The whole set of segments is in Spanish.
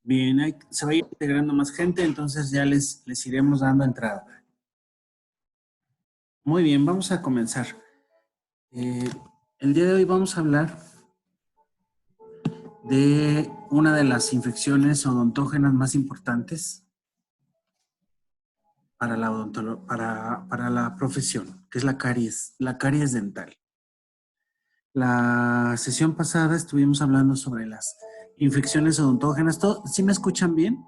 Bien, se va a ir integrando más gente, entonces ya les iremos dando entrada. Muy bien, vamos a comenzar. El día de hoy vamos a hablar de una de las infecciones odontógenas más importantes para para la profesión, que es la caries dental. La sesión pasada estuvimos hablando sobre las infecciones odontógenas. ¿Sí me escuchan bien?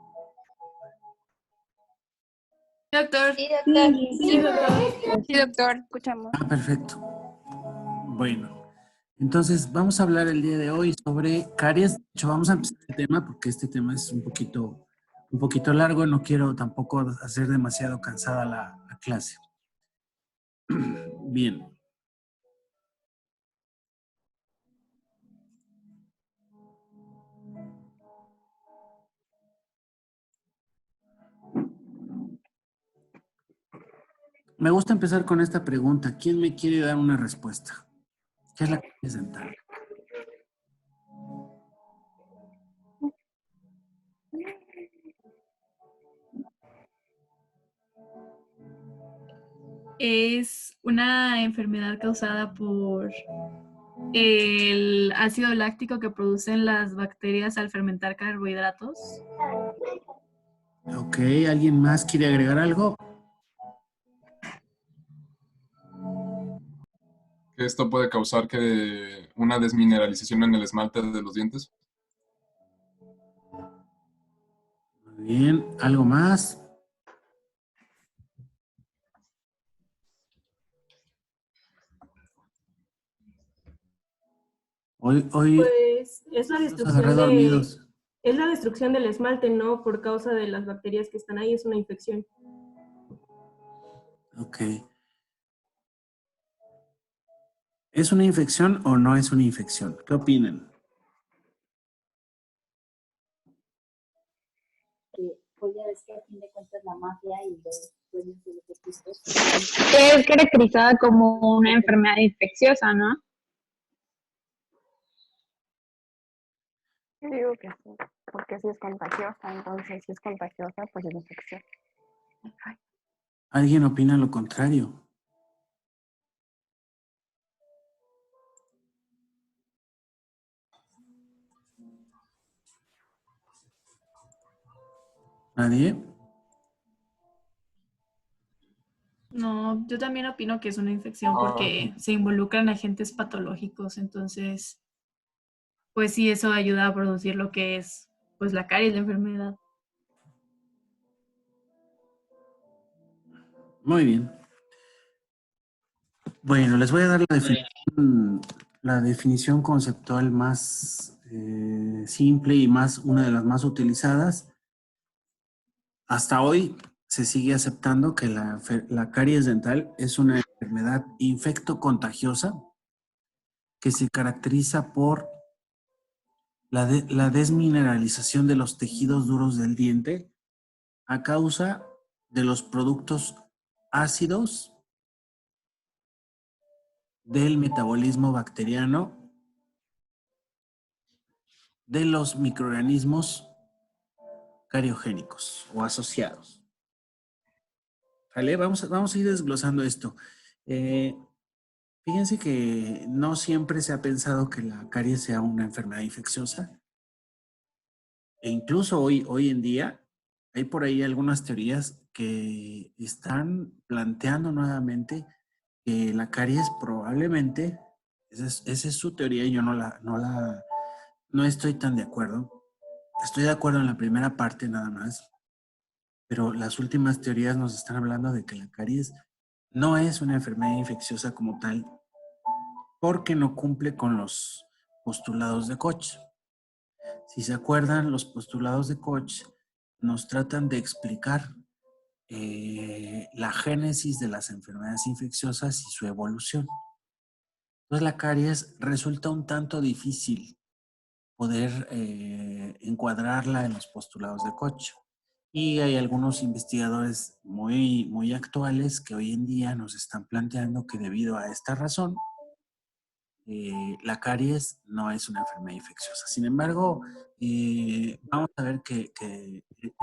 Doctor. Sí, doctor. Sí, doctor. Sí, doctor, escuchamos. Ah, perfecto. Bueno, entonces vamos a hablar el día de hoy sobre caries. De hecho, vamos a empezar el tema porque este tema es un poquito largo. No quiero tampoco hacer demasiado cansada la clase. Bien. Me gusta empezar con esta pregunta. ¿Quién me quiere dar una respuesta? ¿Qué es la caries dental? Es una enfermedad causada por el ácido láctico que producen las bacterias al fermentar carbohidratos. Ok, ¿alguien más quiere agregar algo? Que esto puede causar que una desmineralización en el esmalte de los dientes. Muy bien, ¿algo más? Hoy Pues es la los agarré destrucción dormidos. es la destrucción del esmalte, ¿no? Por causa de las bacterias que están ahí, es una infección. Ok. ¿Es una infección o no es una infección? ¿Qué opinan? Pues ya ves que a fin de cuentas la mafia y los dueños de los hospitales Es caracterizada como una enfermedad infecciosa, ¿no? Yo digo que sí, porque si es contagiosa, entonces si es contagiosa, pues es infección. ¿Alguien opina lo contrario? ¿Nadie? No, yo también opino que es una infección Ah, porque se involucran agentes patológicos, entonces, pues sí, eso ayuda a producir lo que es, pues, la caries, la enfermedad. Muy bien. Bueno, les voy a dar la definición conceptual más simple y una de las más utilizadas. Hasta hoy se sigue aceptando que la caries dental es una enfermedad infectocontagiosa que se caracteriza por la desmineralización de los tejidos duros del diente a causa de los productos ácidos del metabolismo bacteriano de los microorganismos cariogénicos o asociados. ¿Vale? Vamos a ir desglosando esto. Fíjense que no siempre se ha pensado que la caries sea una enfermedad infecciosa. E incluso hoy en día hay por ahí algunas teorías que están planteando nuevamente que la caries probablemente, esa es su teoría y yo no estoy tan de acuerdo. Estoy de acuerdo en la primera parte nada más, pero las últimas teorías nos están hablando de que la caries no es una enfermedad infecciosa como tal, porque no cumple con los postulados de Koch. Si se acuerdan, los postulados de Koch nos tratan de explicar la génesis de las enfermedades infecciosas y su evolución. Entonces la caries resulta un tanto difícil poder encuadrarla en los postulados de Koch. Y hay algunos investigadores muy actuales que hoy en día nos están planteando que debido a esta razón, la caries no es una enfermedad infecciosa. Sin embargo, vamos a ver que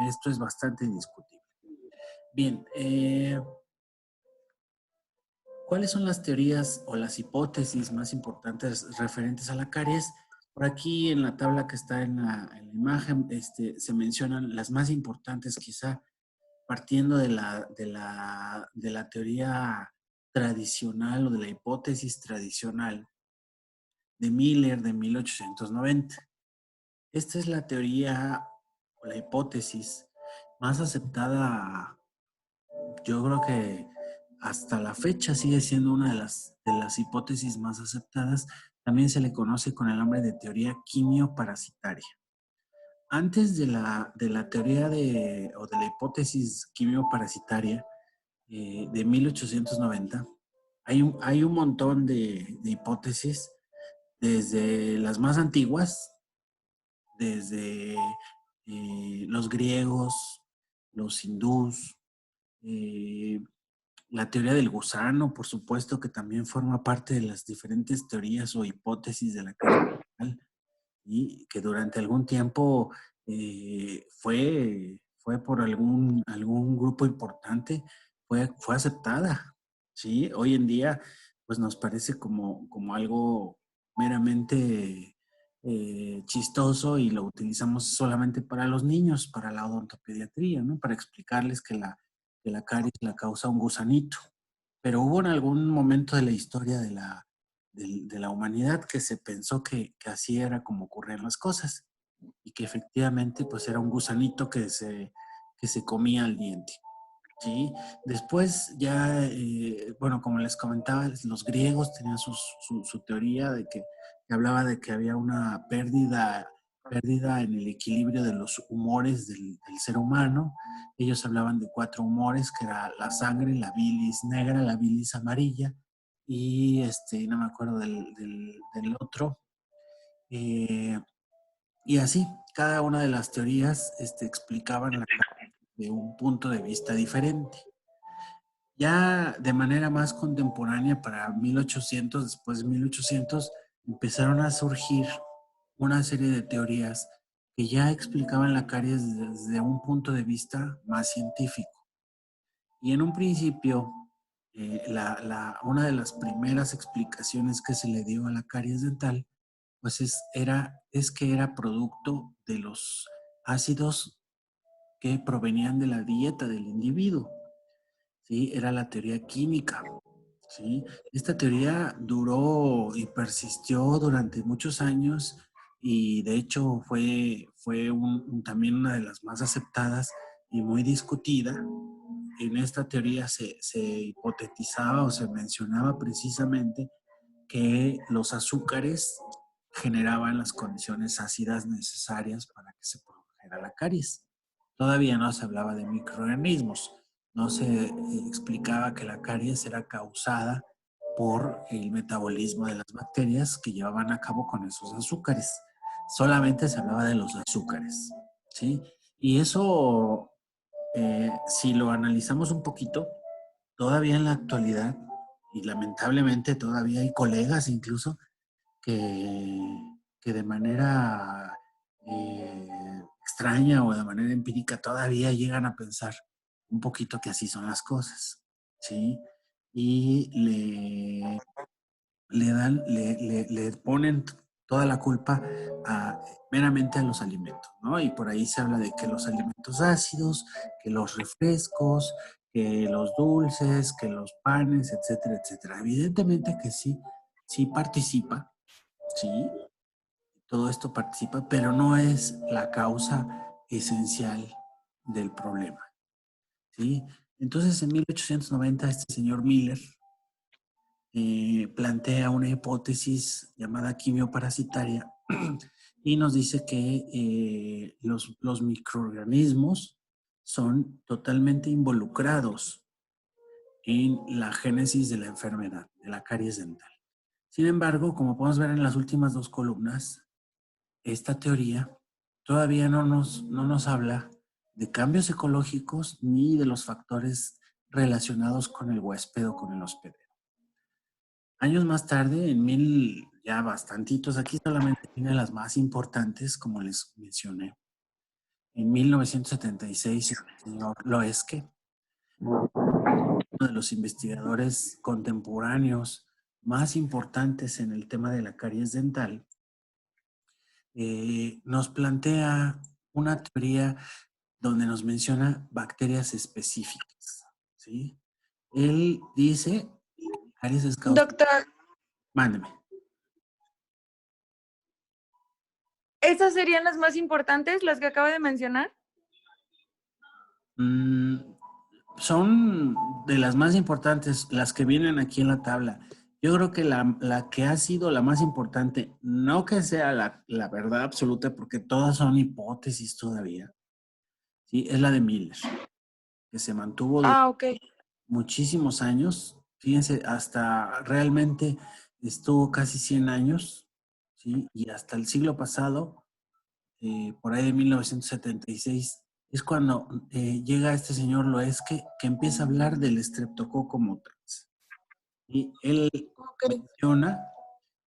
esto es bastante discutible. Bien, ¿cuáles son las teorías o las hipótesis más importantes referentes a la caries? Por aquí en la tabla que está en la imagen se mencionan las más importantes, quizá partiendo de la teoría tradicional o de la hipótesis tradicional de Miller de 1890. Esta es la teoría o la hipótesis más aceptada, yo creo que hasta la fecha sigue siendo una de las hipótesis más aceptadas. También se le conoce con el nombre de teoría quimioparasitaria. Antes de la teoría o de la hipótesis quimioparasitaria de 1890, hay un montón de hipótesis, desde las más antiguas, desde los griegos, los hindús, la teoría del gusano, por supuesto, que también forma parte de las diferentes teorías o hipótesis de la caries dental, y que durante algún tiempo fue por algún grupo importante, fue aceptada, ¿sí? Hoy en día, pues nos parece como algo meramente chistoso y lo utilizamos solamente para los niños, para la odontopediatría, ¿no? Para explicarles que la caries la causa un gusanito. Pero hubo en algún momento de la historia de la humanidad que se pensó que así era como ocurrían las cosas y que efectivamente pues era un gusanito que se comía al diente. ¿Sí? Después ya, bueno, como les comentaba, los griegos tenían su teoría de que hablaba de que había una pérdida en el equilibrio de los humores del ser humano. Ellos hablaban de 4 humores, que era la sangre, la bilis negra, la bilis amarilla y no me acuerdo del otro. Y así, cada una de las teorías explicaban la caries de un punto de vista diferente. Ya de manera más contemporánea, para 1800, después de 1800, empezaron a surgir una serie de teorías que ya explicaban la caries desde un punto de vista más científico. Y en un principio, una de las primeras explicaciones que se le dio a la caries dental, pues es que era producto de los ácidos que provenían de la dieta del individuo. ¿Sí? Era la teoría química. ¿Sí? Esta teoría duró y persistió durante muchos años y de hecho fue también una de las más aceptadas y muy discutida. En esta teoría se hipotetizaba o se mencionaba precisamente que los azúcares generaban las condiciones ácidas necesarias para que se produjera la caries. Todavía no se hablaba de microorganismos, no se explicaba que la caries era causada por el metabolismo de las bacterias que llevaban a cabo con esos azúcares. Solamente se hablaba de los azúcares, ¿sí? Y eso, si lo analizamos un poquito, todavía en la actualidad, y lamentablemente todavía hay colegas incluso que de manera extraña o de manera empírica todavía llegan a pensar un poquito que así son las cosas, ¿sí? Y le ponen toda la culpa meramente a los alimentos, ¿no? Y por ahí se habla de que los alimentos ácidos, que los refrescos, que los dulces, que los panes, etcétera, etcétera. Evidentemente que sí participa, sí, todo esto participa, pero no es la causa esencial del problema, ¿sí? Entonces, en 1890, este señor Miller plantea una hipótesis llamada quimioparasitaria y nos dice que los microorganismos son totalmente involucrados en la génesis de la enfermedad, de la caries dental. Sin embargo, como podemos ver en las últimas 2 columnas, esta teoría todavía no nos habla de cambios ecológicos ni de los factores relacionados con el huésped o con el hospedero. Años más tarde, ya bastantitos, aquí solamente tiene las más importantes, como les mencioné. En 1976, el señor Loeske, uno de los investigadores contemporáneos más importantes en el tema de la caries dental, nos plantea una teoría donde nos menciona bacterias específicas, ¿sí? Él dice que la caries es causada... Doctor, Mándeme. ¿esas serían las más importantes, las que acaba de mencionar? Son de las más importantes, las que vienen aquí en la tabla. Yo creo que la que ha sido la más importante, no que sea la verdad absoluta, porque todas son hipótesis todavía, ¿sí? Es la de Miller, que se mantuvo Ah, ok. muchísimos años. Fíjense, hasta realmente estuvo casi 100 años, ¿sí? Y hasta el siglo pasado, por ahí de 1976, es cuando llega este señor Loeske que empieza a hablar del Streptococcus mutans. Y él menciona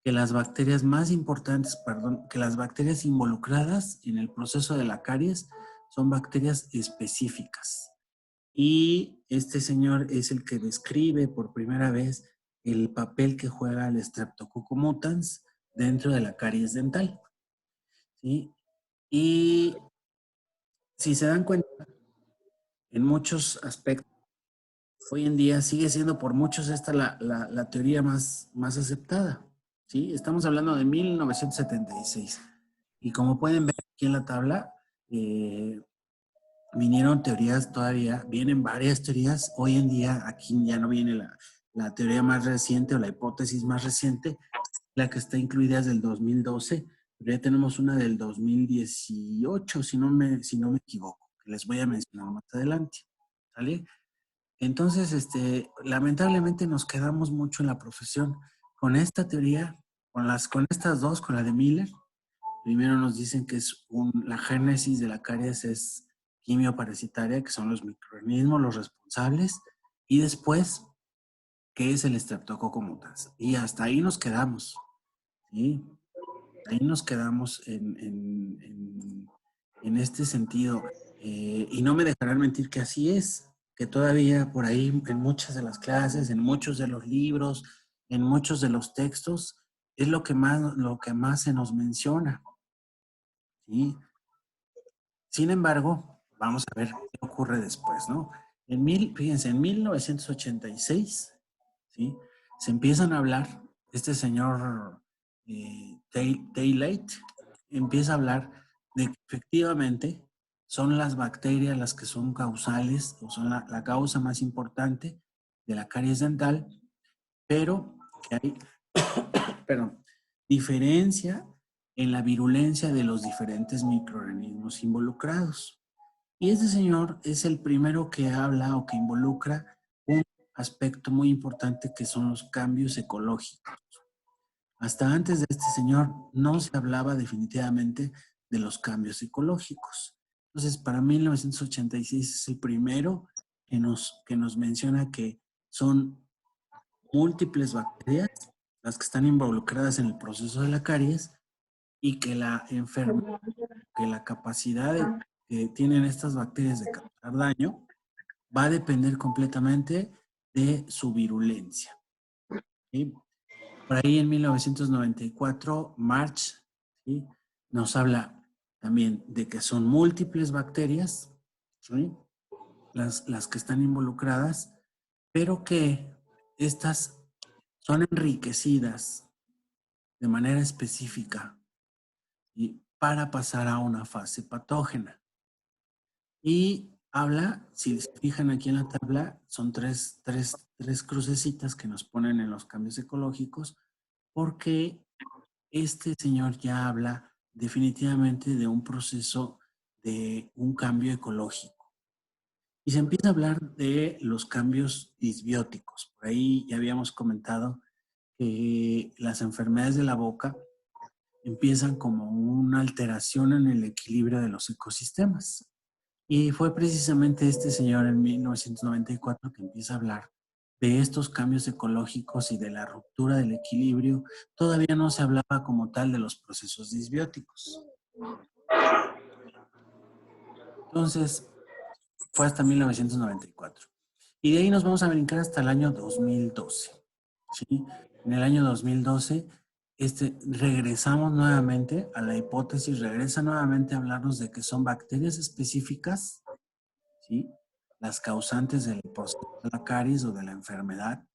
que las bacterias más importantes, que las bacterias involucradas en el proceso de la caries son bacterias específicas. Y este señor es el que describe por primera vez el papel que juega el Streptococcus mutans dentro de la caries dental, ¿sí? Y si se dan cuenta, en muchos aspectos, hoy en día sigue siendo por muchos esta la teoría más aceptada, ¿sí? Estamos hablando de 1976. Y como pueden ver aquí en la tabla, vinieron teorías todavía, vienen varias teorías. Hoy en día aquí ya no viene la teoría más reciente o la hipótesis más reciente, la que está incluida es del 2012, pero ya tenemos una del 2018, si no me equivoco, que les voy a mencionar más adelante, ¿sale? Entonces, lamentablemente nos quedamos mucho en la profesión con esta teoría, con estas dos, con la de Miller. Primero nos dicen que es la génesis de la caries es quimioparasitaria, que son los microorganismos los responsables, y después, ¿qué es el Streptococcus mutans? Y hasta ahí nos quedamos, ¿sí? Ahí nos quedamos en este sentido. Y no me dejarán mentir que así es, que todavía por ahí en muchas de las clases, en muchos de los libros, en muchos de los textos, es lo que más se nos menciona, ¿sí? Sin embargo, vamos a ver qué ocurre después, ¿no? Fíjense, en 1986, ¿sí? Se empiezan a hablar, este señor Taylor empieza a hablar de que efectivamente son las bacterias las que son causales o son la causa más importante de la caries dental, pero que hay, perdón, diferencia en la virulencia de los diferentes microorganismos involucrados. Y este señor es el primero que habla o que involucra un aspecto muy importante que son los cambios ecológicos. Hasta antes de este señor no se hablaba definitivamente de los cambios ecológicos. Entonces, para 1986 es el primero que nos menciona que son múltiples bacterias las que están involucradas en el proceso de la caries y que la enfermedad, que la capacidad que tienen estas bacterias de causar daño va a depender completamente de su virulencia, ¿sí? Por ahí en 1994, March, ¿sí? Nos habla también de que son múltiples bacterias, ¿sí? Las que están involucradas, pero que estas son enriquecidas de manera específica y para pasar a una fase patógena. Y habla, si se fijan aquí en la tabla, son tres crucecitas que nos ponen en los cambios ecológicos, porque este señor ya habla definitivamente de un proceso de un cambio ecológico. Y se empieza a hablar de los cambios disbióticos. Por ahí ya habíamos comentado que las enfermedades de la boca empiezan como una alteración en el equilibrio de los ecosistemas. Y fue precisamente este señor en 1994 que empieza a hablar de estos cambios ecológicos y de la ruptura del equilibrio. Todavía no se hablaba como tal de los procesos disbióticos. Entonces, fue hasta 1994. Y de ahí nos vamos a brincar hasta el año 2012. ¿Sí? En el año 2012, regresamos nuevamente a la hipótesis, regresa nuevamente a hablarnos de que son bacterias específicas, ¿sí? Las causantes del proceso de la caries o de la enfermedad,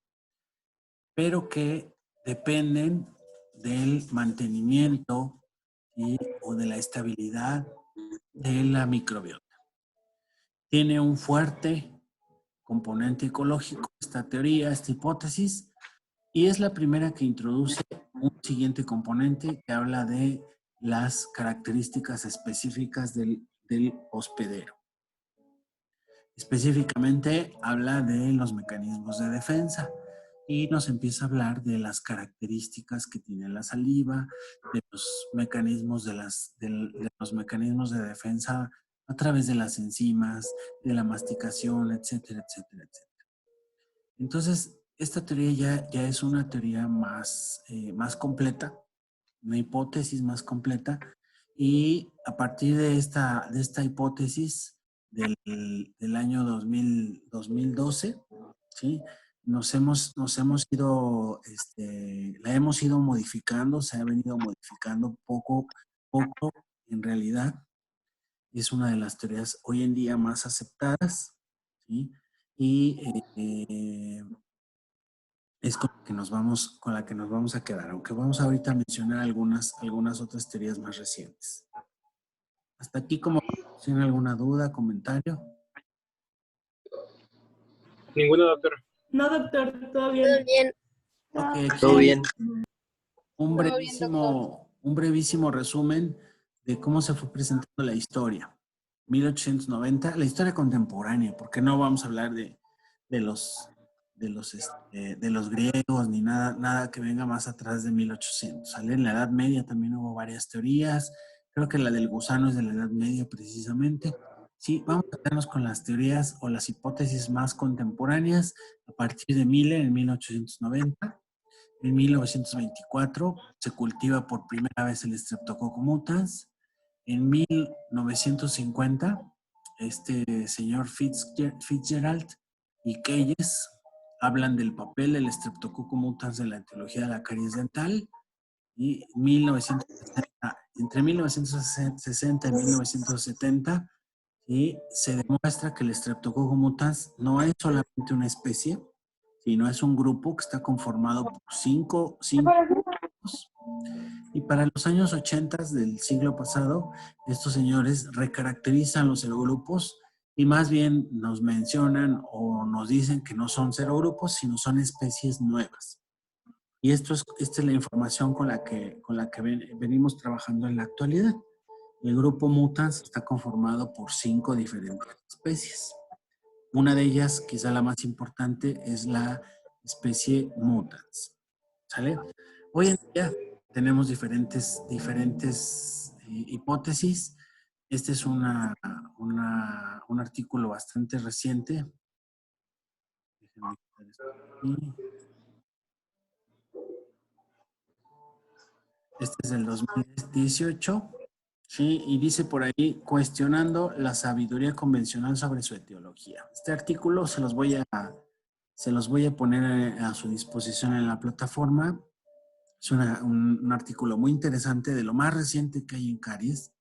pero que dependen del mantenimiento, ¿sí? O de la estabilidad de la microbiota. Tiene un fuerte componente ecológico esta teoría, esta hipótesis, y es la primera que introduce un siguiente componente que habla de las características específicas del hospedero. Específicamente habla de los mecanismos de defensa y nos empieza a hablar de las características que tiene la saliva, de los mecanismos de los mecanismos de defensa a través de las enzimas, de la masticación, etcétera, etcétera, etcétera. Entonces, esta teoría ya es una teoría más completa, una hipótesis más completa, y a partir de esta hipótesis del año 2012, ¿sí? Nos hemos ido, la hemos ido modificando, se ha venido modificando poco a poco, en realidad. Es una de las teorías hoy en día más aceptadas, ¿sí? Y es con la que nos vamos a quedar, aunque vamos ahorita a mencionar algunas otras teorías más recientes. Hasta aquí, como ¿tienen alguna duda, comentario? Ninguno, doctor. No, doctor, todo bien. Todo bien. Ok, Todo bien. Un Todo bien, doctor. brevísimo resumen de cómo se fue presentando la historia. 1890, la historia contemporánea, porque no vamos a hablar de los griegos ni nada que venga más atrás de 1800. ¿Sale? En la Edad Media también hubo varias teorías. Creo que la del gusano es de la Edad Media precisamente. Sí, vamos a quedarnos con las teorías o las hipótesis más contemporáneas a partir de Miller en 1890. En 1924 se cultiva por primera vez el Streptococcus mutans. En 1950, este señor Fitzgerald y Keyes hablan del papel del Streptococcus mutans en la etiología de la caries dental. Y entre 1960 y 1970, ¿sí? Se demuestra que el Streptococcus mutans no es solamente una especie, sino es un grupo que está conformado por cinco grupos. Y para los años 80 del siglo pasado, estos señores recaracterizan los serogrupos y más bien nos mencionan o nos dicen que no son serogrupos, sino son especies nuevas. Y esta es la información con la que venimos trabajando en la actualidad. El grupo mutans está conformado por 5 diferentes especies. Una de ellas, quizá la más importante, es la especie mutans. ¿Sale? Hoy en día tenemos diferentes hipótesis. Este es un artículo bastante reciente. Déjenme quitar esto aquí. Este es del 2018. Sí, y dice por ahí, cuestionando la sabiduría convencional sobre su etiología. Este artículo se los voy a poner a su disposición en la plataforma. Es un artículo muy interesante de lo más reciente que hay en caries,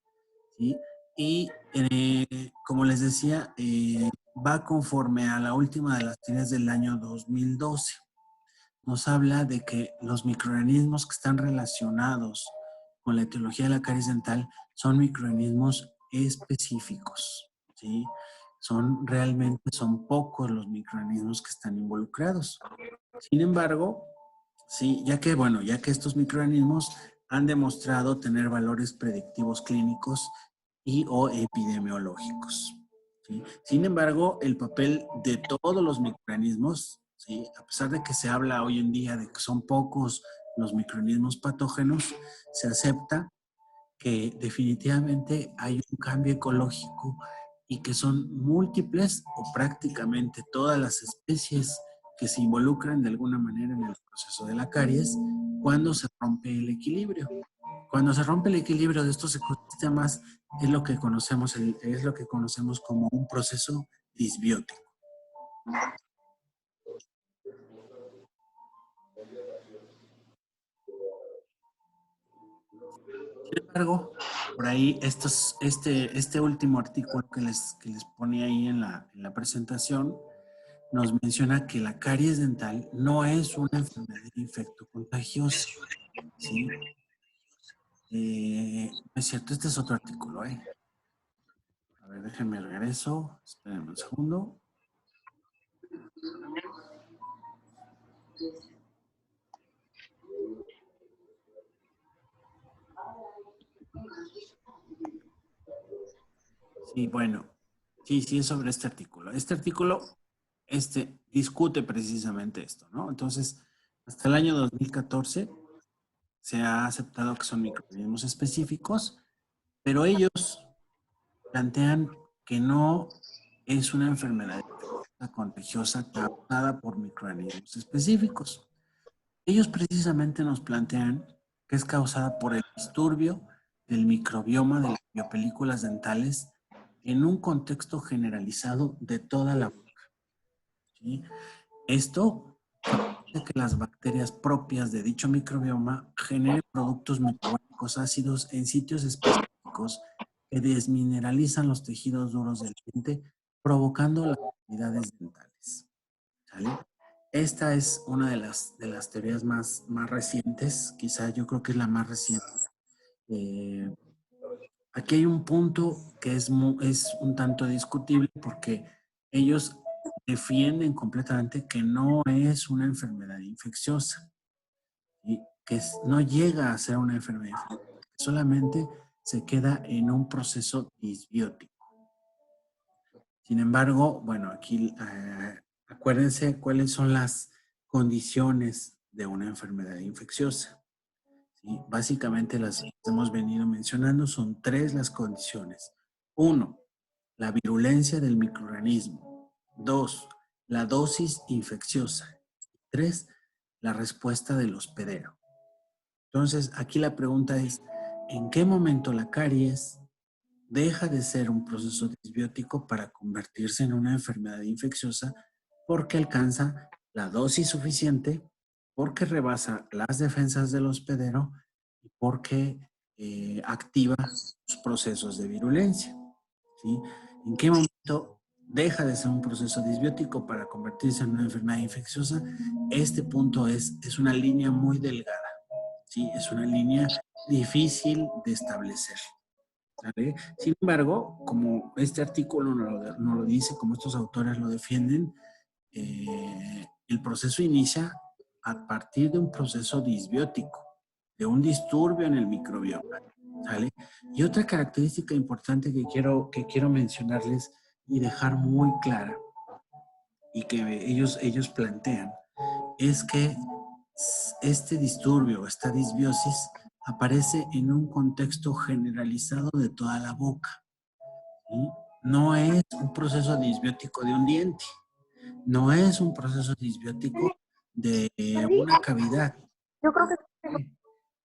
¿sí? Y como les decía, va conforme a la última de las teorías del año 2012. Nos habla de que los microorganismos que están relacionados con la etiología de la caries dental son microorganismos específicos, ¿sí? Realmente son pocos los microorganismos que están involucrados. Sin embargo, sí, ya que estos microorganismos han demostrado tener valores predictivos clínicos y o epidemiológicos, ¿sí? Sin embargo, el papel de todos los microorganismos, ¿sí? A pesar de que se habla hoy en día de que son pocos los microorganismos patógenos, se acepta que definitivamente hay un cambio ecológico y que son múltiples o prácticamente todas las especies que se involucran de alguna manera en el proceso de la caries cuando se rompe el equilibrio. Cuando se rompe el equilibrio de estos sistemas es lo que conocemos como un proceso disbiótico. Sin embargo, por ahí este último artículo que les ponía ahí en la presentación nos menciona que la caries dental no es una enfermedad infectocontagiosa, ¿sí? No es cierto, este es otro artículo, ¿eh? A ver, déjenme regreso, espérenme un segundo. Sí, bueno, sí, es sobre este artículo. Este artículo discute precisamente esto, ¿no? Entonces, hasta el año 2014 se ha aceptado que son microorganismos específicos, pero ellos plantean que no es una enfermedad contagiosa causada por microorganismos específicos. Ellos precisamente nos plantean que es causada por el disturbio del microbioma de las biopelículas dentales en un contexto generalizado de toda la boca, ¿sí? Esto hace que las bacterias propias de dicho microbioma generen productos metabólicos ácidos en sitios específicos que desmineralizan los tejidos duros del diente, provocando las cavidades dentales, ¿sale? Esta es una de las teorías más recientes, quizá yo creo que es la más reciente. Aquí hay un punto que es un tanto discutible porque ellos defienden completamente que no es una enfermedad infecciosa y que no llega a ser una enfermedad infecciosa, solamente se queda en un proceso disbiótico. Sin embargo, bueno, aquí acuérdense cuáles son las condiciones de una enfermedad infecciosa, ¿sí? Básicamente las hemos venido mencionando, son 3 las condiciones. 1, la virulencia del microorganismo. 2, la dosis infecciosa. 3, la respuesta del hospedero. Entonces, aquí la pregunta es, ¿en qué momento la caries deja de ser un proceso disbiótico para convertirse en una enfermedad infecciosa porque alcanza la dosis suficiente, porque rebasa las defensas del hospedero y porque activa los procesos de virulencia, ¿sí? ¿En qué momento deja de ser un proceso disbiótico para convertirse en una enfermedad infecciosa? Este punto es una línea muy delgada, ¿sí? Es una línea difícil de establecer, ¿vale? Sin embargo, como este artículo no lo dice, como estos autores lo defienden, el proceso inicia a partir de un proceso disbiótico, de un disturbio en el microbioma, ¿sale? Y otra característica importante que quiero mencionarles y dejar muy clara, y que ellos plantean, es que este disturbio, esta disbiosis, aparece en un contexto generalizado de toda la boca, ¿sí? No es un proceso disbiótico de un diente, no es un proceso disbiótico de una cavidad. Yo creo que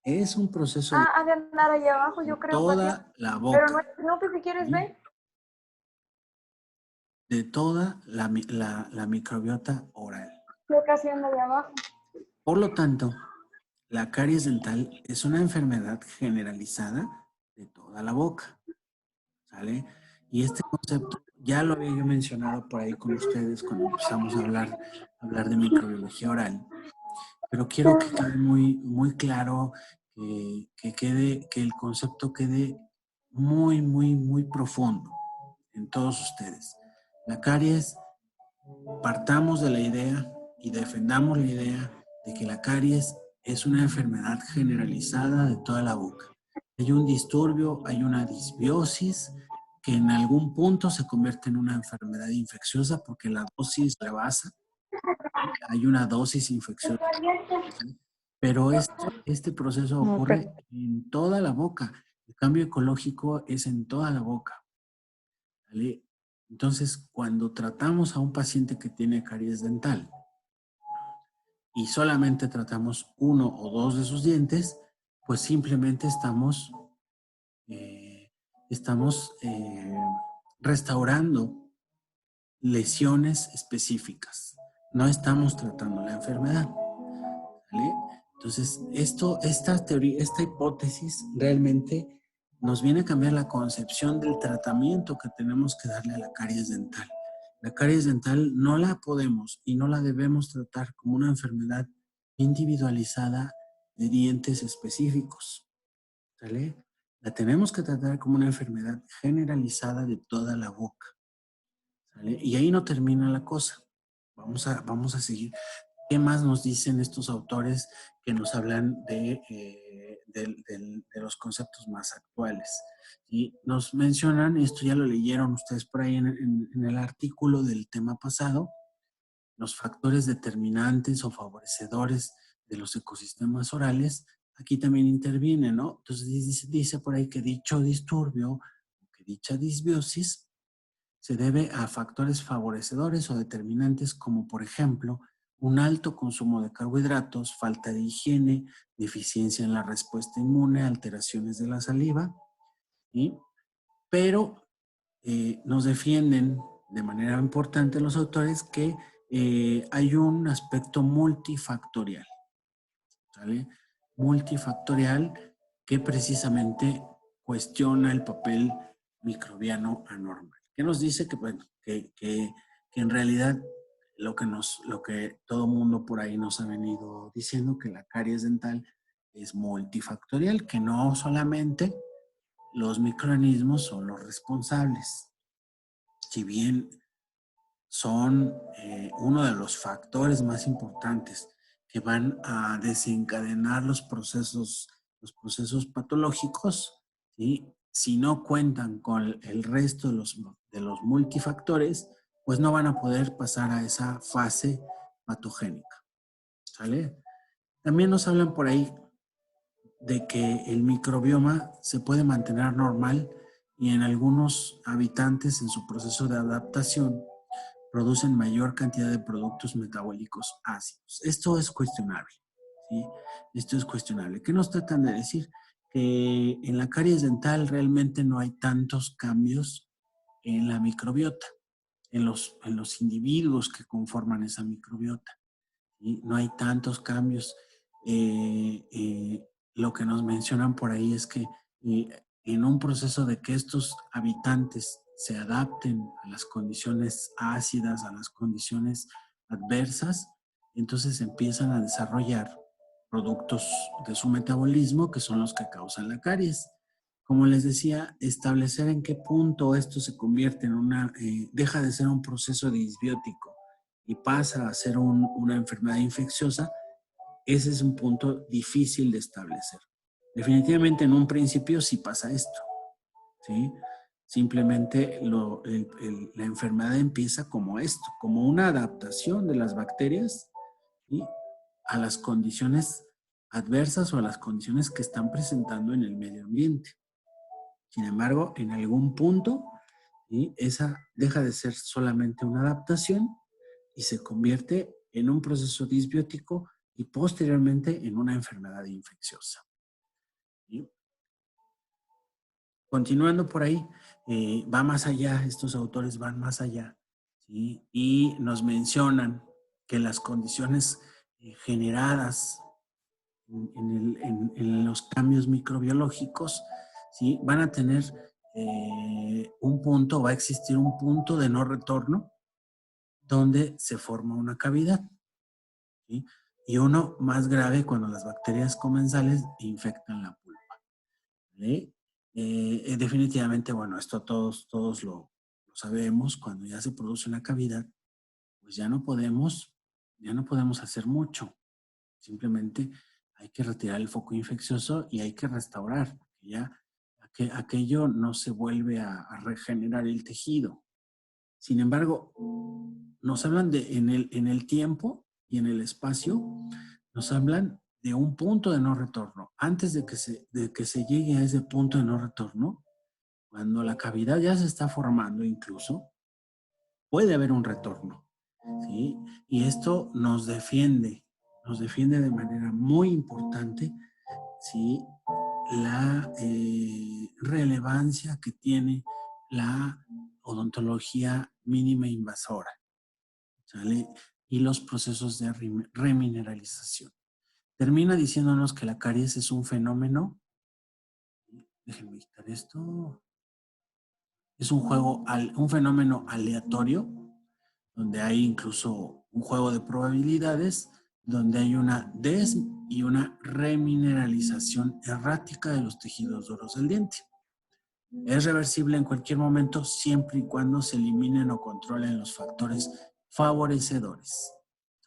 Es un proceso ha de andar ahí abajo, yo de creo, toda Katia. la Pero boca, no, que si quieres, ¿sí? ve. De toda la microbiota oral. Yo casi ando de abajo. Por lo tanto, la caries dental es una enfermedad generalizada de toda la boca, ¿sale? Y este concepto ya lo había yo mencionado por ahí con ustedes cuando empezamos a hablar de microbiología oral, pero quiero que quede muy claro, que el concepto quede muy profundo en todos ustedes. La caries, partamos de la idea y defendamos la idea de que la caries es una enfermedad generalizada de toda la boca. Hay un disturbio, hay una disbiosis que en algún punto se convierte en una enfermedad infecciosa porque la dosis rebasa. Hay una dosis infecciosa. Pero este proceso ocurre en toda la boca. El cambio ecológico es en toda la boca, ¿vale? Entonces, cuando tratamos a un paciente que tiene caries dental y solamente tratamos 1 o 2 de sus dientes, pues simplemente estamos estamos restaurando lesiones específicas. No estamos tratando la enfermedad. ¿Vale? Entonces, esta teoría, esta hipótesis realmente nos viene a cambiar la concepción del tratamiento que tenemos que darle a la caries dental. La caries dental no la podemos y no la debemos tratar como una enfermedad individualizada de dientes específicos. ¿Vale? La tenemos que tratar como una enfermedad generalizada de toda la boca. ¿Vale? Y ahí no termina la cosa. Vamos a seguir. ¿Qué más nos dicen estos autores que nos hablan de los conceptos más actuales? Y nos mencionan, esto ya lo leyeron ustedes por ahí en el artículo del tema pasado, los factores determinantes o favorecedores de los ecosistemas orales, aquí también intervienen, ¿no? Entonces dice por ahí que dicho disturbio, que dicha disbiosis, se debe a factores favorecedores o determinantes como, por ejemplo, un alto consumo de carbohidratos, falta de higiene, deficiencia en la respuesta inmune, alteraciones de la saliva, ¿sí? Pero nos defienden de manera importante los autores que hay un aspecto multifactorial, ¿vale? Multifactorial que precisamente cuestiona el papel microbiano anormal. ¿Qué nos dice? Que, bueno, que en realidad lo que todo mundo por ahí nos ha venido diciendo, que la caries dental es multifactorial, que no solamente los microorganismos son los responsables. Si bien son uno de los factores más importantes que van a desencadenar los procesos patológicos, ¿sí? Si no cuentan con el resto de los multifactores, pues no van a poder pasar a esa fase patogénica. ¿Sale? También nos hablan por ahí de que el microbioma se puede mantener normal y en algunos habitantes en su proceso de adaptación producen mayor cantidad de productos metabólicos ácidos. Esto es cuestionable, ¿sí? Esto es cuestionable. ¿Qué nos tratan de decir? Que en la caries dental realmente no hay tantos cambios en la microbiota, en los individuos que conforman esa microbiota, ¿sí? No hay tantos cambios. Lo que nos mencionan por ahí es que en un proceso de que estos habitantes se adapten a las condiciones ácidas, a las condiciones adversas, entonces empiezan a desarrollar productos de su metabolismo que son los que causan la caries. Como les decía, establecer en qué punto esto se convierte en deja de ser un proceso disbiótico y pasa a ser una enfermedad infecciosa, ese es un punto difícil de establecer. Definitivamente en un principio sí pasa esto, ¿sí? Simplemente la enfermedad empieza como esto, como una adaptación de las bacterias, ¿sí?, a las condiciones adversas o a las condiciones que están presentando en el medio ambiente. Sin embargo, en algún punto, ¿sí?, esa deja de ser solamente una adaptación y se convierte en un proceso disbiótico y posteriormente en una enfermedad infecciosa. ¿Sí? Continuando por ahí, va más allá, estos autores van más allá, ¿sí?, y nos mencionan que las condiciones generadas en los cambios microbiológicos, ¿sí?, van a tener un punto, va a existir un punto de no retorno donde se forma una cavidad, ¿sí?, y uno más grave cuando las bacterias comensales infectan la pulpa, ¿sí? Definitivamente, bueno, esto todos lo sabemos, cuando ya se produce una cavidad, pues ya no podemos hacer mucho. Simplemente hay que retirar el foco infeccioso y hay que restaurar, porque ya aquello no se vuelve a regenerar el tejido. Sin embargo, nos hablan en el tiempo y en el espacio, nos hablan de un punto de no retorno. Antes de que se llegue a ese punto de no retorno, cuando la cavidad ya se está formando incluso, puede haber un retorno, ¿sí? Y esto nos defiende de manera muy importante, ¿sí?, la relevancia que tiene la odontología mínima invasora, ¿sale? Y los procesos de remineralización. Termina diciéndonos que la caries es un fenómeno, déjenme quitar esto, es un fenómeno aleatorio, donde hay incluso un juego de probabilidades, donde hay una y una remineralización errática de los tejidos duros del diente. Es reversible en cualquier momento siempre y cuando se eliminen o controlen los factores favorecedores,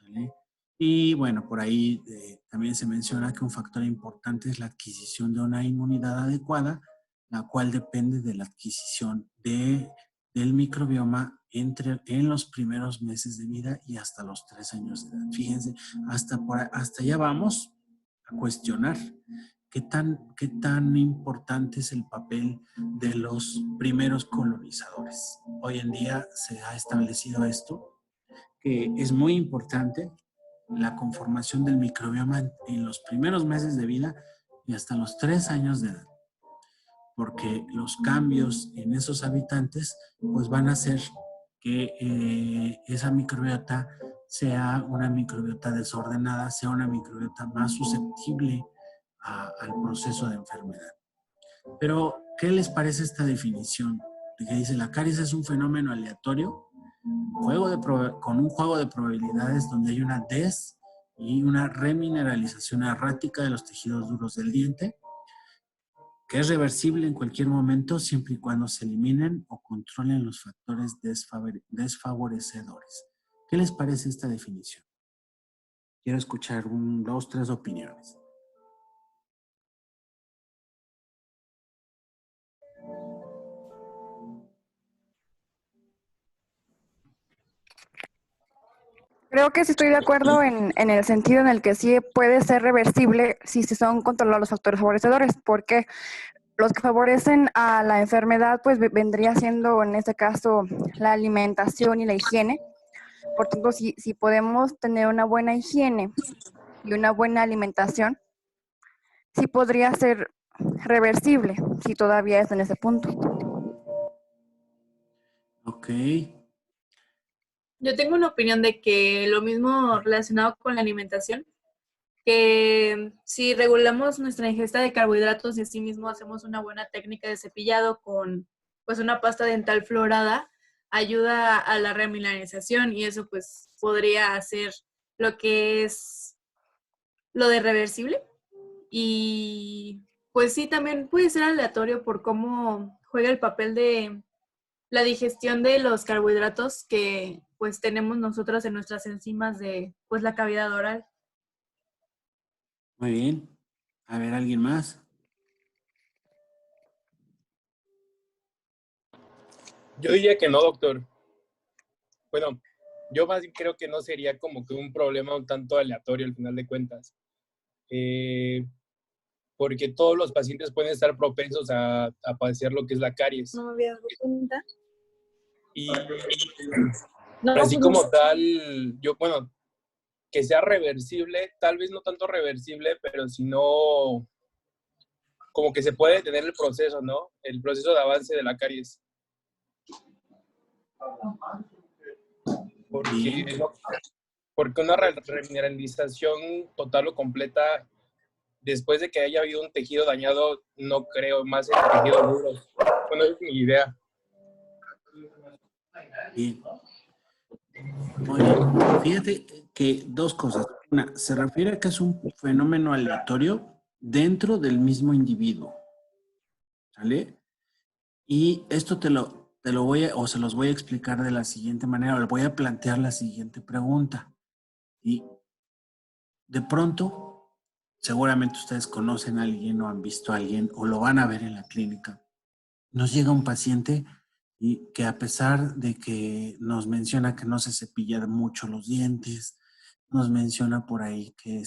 ¿vale? Y bueno, por ahí también se menciona que un factor importante es la adquisición de una inmunidad adecuada, la cual depende de la adquisición del microbioma en los primeros meses de vida y hasta los 3 años de edad. Fíjense, hasta allá vamos a cuestionar qué tan importante es el papel de los primeros colonizadores. Hoy en día se ha establecido esto, que es muy importante la conformación del microbioma en los primeros meses de vida y hasta los 3 años de edad, porque los cambios en esos habitantes pues van a hacer que esa microbiota sea una microbiota desordenada, sea una microbiota más susceptible al proceso de enfermedad. Pero, ¿qué les parece esta definición? De que dice, la caries es un fenómeno aleatorio, con un juego de probabilidades donde hay una y una remineralización errática de los tejidos duros del diente, que es reversible en cualquier momento siempre y cuando se eliminen o controlen los factores desfavorecedores. ¿Qué les parece esta definición? Quiero escuchar 2, 3 opiniones. Creo que sí estoy de acuerdo en el sentido en el que sí puede ser reversible si se son controlados los factores favorecedores, porque los que favorecen a la enfermedad pues vendría siendo en este caso la alimentación y la higiene. Por tanto, si podemos tener una buena higiene y una buena alimentación, sí podría ser reversible si todavía está en ese punto. Ok. Yo tengo una opinión de que lo mismo relacionado con la alimentación, que si regulamos nuestra ingesta de carbohidratos y así mismo hacemos una buena técnica de cepillado con pues una pasta dental florada, ayuda a la remineralización y eso pues podría hacer lo que es lo de reversible. Y pues sí, también puede ser aleatorio por cómo juega el papel de la digestión de los carbohidratos que pues tenemos nosotros en nuestras enzimas de pues la cavidad oral. Muy bien. A ver, ¿alguien más? Yo diría que no, doctor. Bueno, yo más bien creo que no sería como que un problema un tanto aleatorio al final de cuentas. Porque todos los pacientes pueden estar propensos a padecer lo que es la caries. No me había dado cuenta. Y No, así pues, como tal, bueno, que sea reversible, tal vez no tanto reversible, pero sino como que se puede detener el proceso, ¿no? El proceso de avance de la caries. Porque una remineralización total o completa, después de que haya habido un tejido dañado, no creo más en el tejido duro. Bueno, es mi idea. Bien. Muy bien. Fíjate que 2 cosas. Una, se refiere a que es un fenómeno aleatorio dentro del mismo individuo. ¿Sale? Y esto te lo se los voy a explicar de la siguiente manera, o le voy a plantear la siguiente pregunta. Y de pronto, seguramente ustedes conocen a alguien o han visto a alguien o lo van a ver en la clínica. Nos llega un paciente y que a pesar de que nos menciona que no se cepilla mucho los dientes, nos menciona por ahí que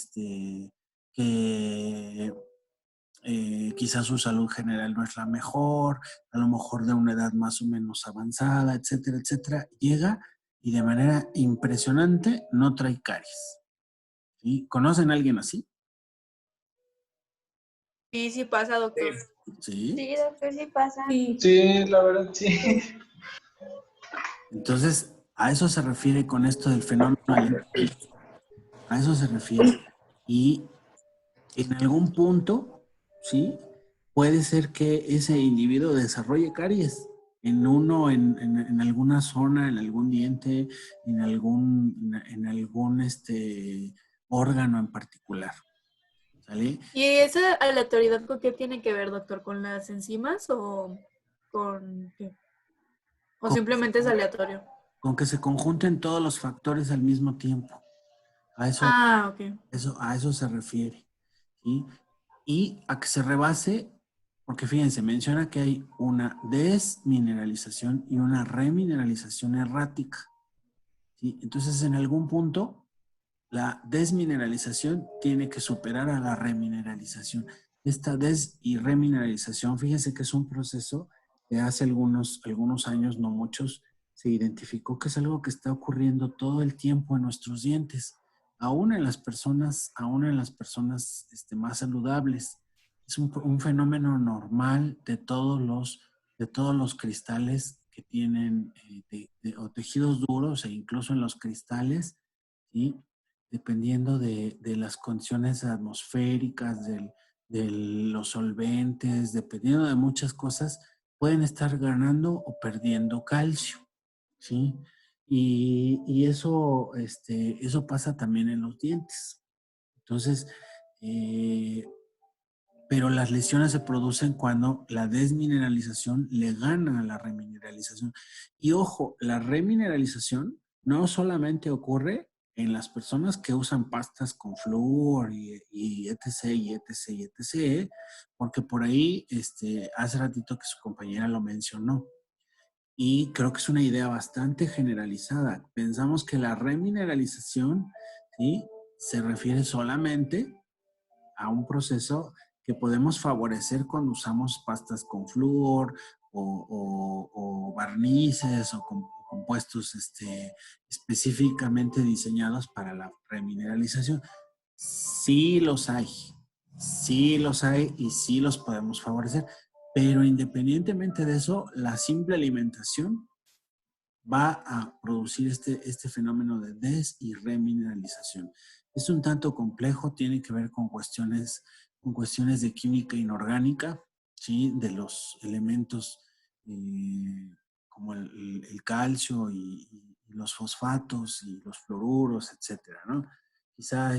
quizás su salud general no es la mejor, a lo mejor de una edad más o menos avanzada, etcétera, etcétera, llega y de manera impresionante no trae caries. ¿Sí? ¿Conocen a alguien así? Sí, sí pasa, doctor. ¿Sí? Sí, doctor, sí pasa. Sí. Sí, la verdad, sí. Entonces, a eso se refiere con esto del fenómeno alimenticio. A eso se refiere. Y en algún punto, ¿sí? Puede ser que ese individuo desarrolle caries en en alguna zona, en algún diente, en algún órgano en particular. ¿Sale? ¿Y esa aleatoriedad con qué tiene que ver, doctor? ¿Con las enzimas o con qué? ¿O Con, simplemente es aleatorio? con que se conjunten todos los factores al mismo tiempo. Ah, ok. A eso se refiere. ¿Sí? Y a que se rebase, porque fíjense, menciona que hay una desmineralización y una remineralización errática. ¿Sí? Entonces, en algún punto, la desmineralización tiene que superar a la remineralización. Esta y remineralización, fíjense que es un proceso que hace algunos años, no muchos, se identificó que es algo que está ocurriendo todo el tiempo en nuestros dientes, aún en las personas más saludables. Es un fenómeno normal de todos los cristales que tienen o tejidos duros e incluso en los cristales, ¿sí? Dependiendo de las condiciones atmosféricas, de los solventes, dependiendo de muchas cosas, pueden estar ganando o perdiendo calcio, ¿sí? Y eso pasa también en los dientes. Entonces, pero las lesiones se producen cuando la desmineralización le gana a la remineralización. Y ojo, la remineralización no solamente ocurre en las personas que usan pastas con flúor y etc, y etc, y etc, porque por ahí, hace ratito que su compañera lo mencionó. Y creo que es una idea bastante generalizada. Pensamos que la remineralización, ¿sí?, se refiere solamente a un proceso que podemos favorecer cuando usamos pastas con flúor o barnices o compuestos específicamente diseñados para la remineralización. Sí los hay y sí los podemos favorecer, pero independientemente de eso, la simple alimentación va a producir este fenómeno de des- y remineralización. Es un tanto complejo, tiene que ver con cuestiones de química inorgánica, ¿sí? De los elementos como el calcio y los fosfatos y los fluoruros, etcétera, ¿no? Quizá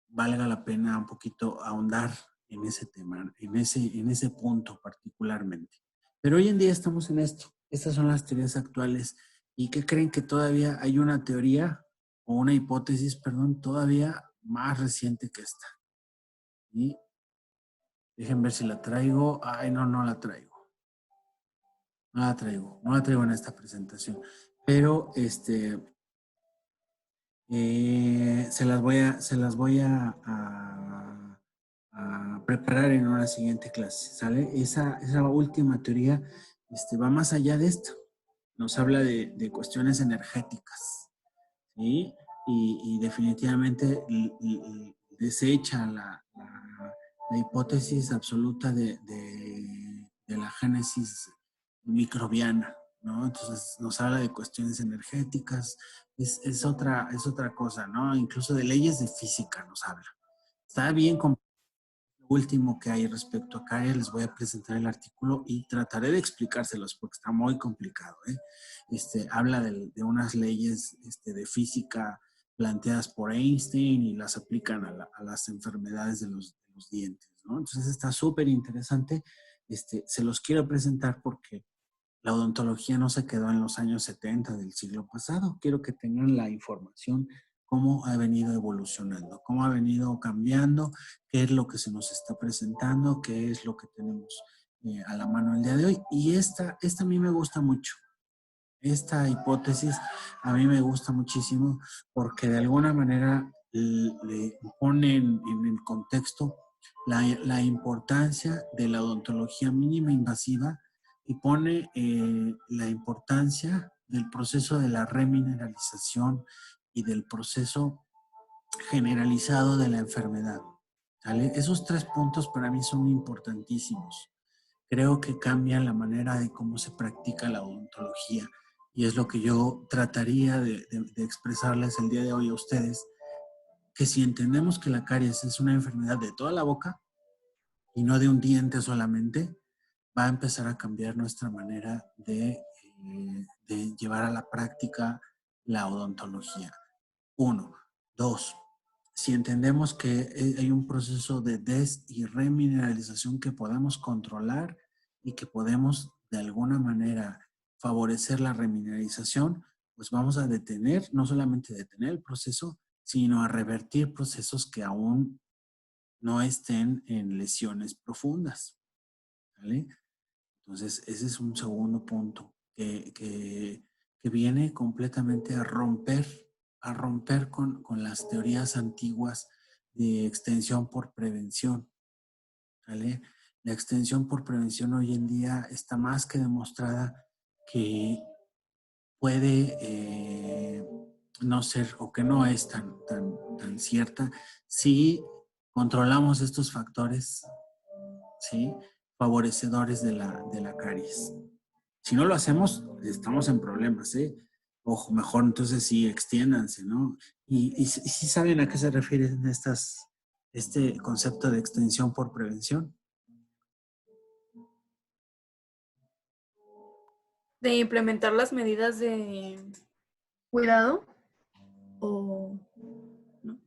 valga la pena un poquito ahondar en ese tema, en ese punto particularmente. Pero hoy en día estamos en esto. Estas son las teorías actuales. ¿Y qué creen? Que todavía hay una teoría o una hipótesis, perdón, todavía más reciente que esta. Y dejen ver si la traigo. Ay, no la traigo. No la traigo en esta presentación. Pero se las voy a preparar en una siguiente clase, ¿sale? Esa última teoría va más allá de esto. Nos habla de cuestiones energéticas, ¿sí? Y definitivamente desecha la hipótesis absoluta de la génesis microbiana, ¿no? Entonces nos habla de cuestiones energéticas, es otra cosa, ¿no? Incluso de leyes de física nos habla. Está bien complicado. Lo último que hay respecto a CAE, les voy a presentar el artículo y trataré de explicárselos porque está muy complicado, ¿eh? Habla de unas leyes de física planteadas por Einstein y las aplican a las enfermedades de los dientes, ¿no? Entonces está súper interesante. Se los quiero presentar porque la odontología no se quedó en los años 70 del siglo pasado. Quiero que tengan la información, cómo ha venido evolucionando, cómo ha venido cambiando, qué es lo que se nos está presentando, qué es lo que tenemos a la mano el día de hoy. Y esta a mí me gusta mucho. Esta hipótesis a mí me gusta muchísimo porque de alguna manera le pone en el contexto la importancia de la odontología mínima invasiva y pone la importancia del proceso de la remineralización y del proceso generalizado de la enfermedad. ¿Sale? Esos 3 puntos para mí son importantísimos. Creo que cambian la manera de cómo se practica la odontología y es lo que yo trataría de expresarles el día de hoy a ustedes, que si entendemos que la caries es una enfermedad de toda la boca y no de un diente solamente, va a empezar a cambiar nuestra manera de llevar a la práctica la odontología. 1. 2. Si entendemos que hay un proceso de des- y remineralización que podemos controlar y que podemos de alguna manera favorecer la remineralización, pues vamos a detener, no solamente detener el proceso, sino a revertir procesos que aún no estén en lesiones profundas. ¿Vale? Entonces, ese es un segundo punto que viene completamente a romper con las teorías antiguas de extensión por prevención. ¿Vale? La extensión por prevención hoy en día está más que demostrada que puede no ser o que no es tan cierta si controlamos estos factores, ¿sí? Favorecedores de la caries. Si no lo hacemos, estamos en problemas, ¿eh? Ojo, mejor entonces sí, extiéndanse, ¿no? Y sí saben a qué se refieren este concepto de extensión por prevención. De implementar las medidas de cuidado o no.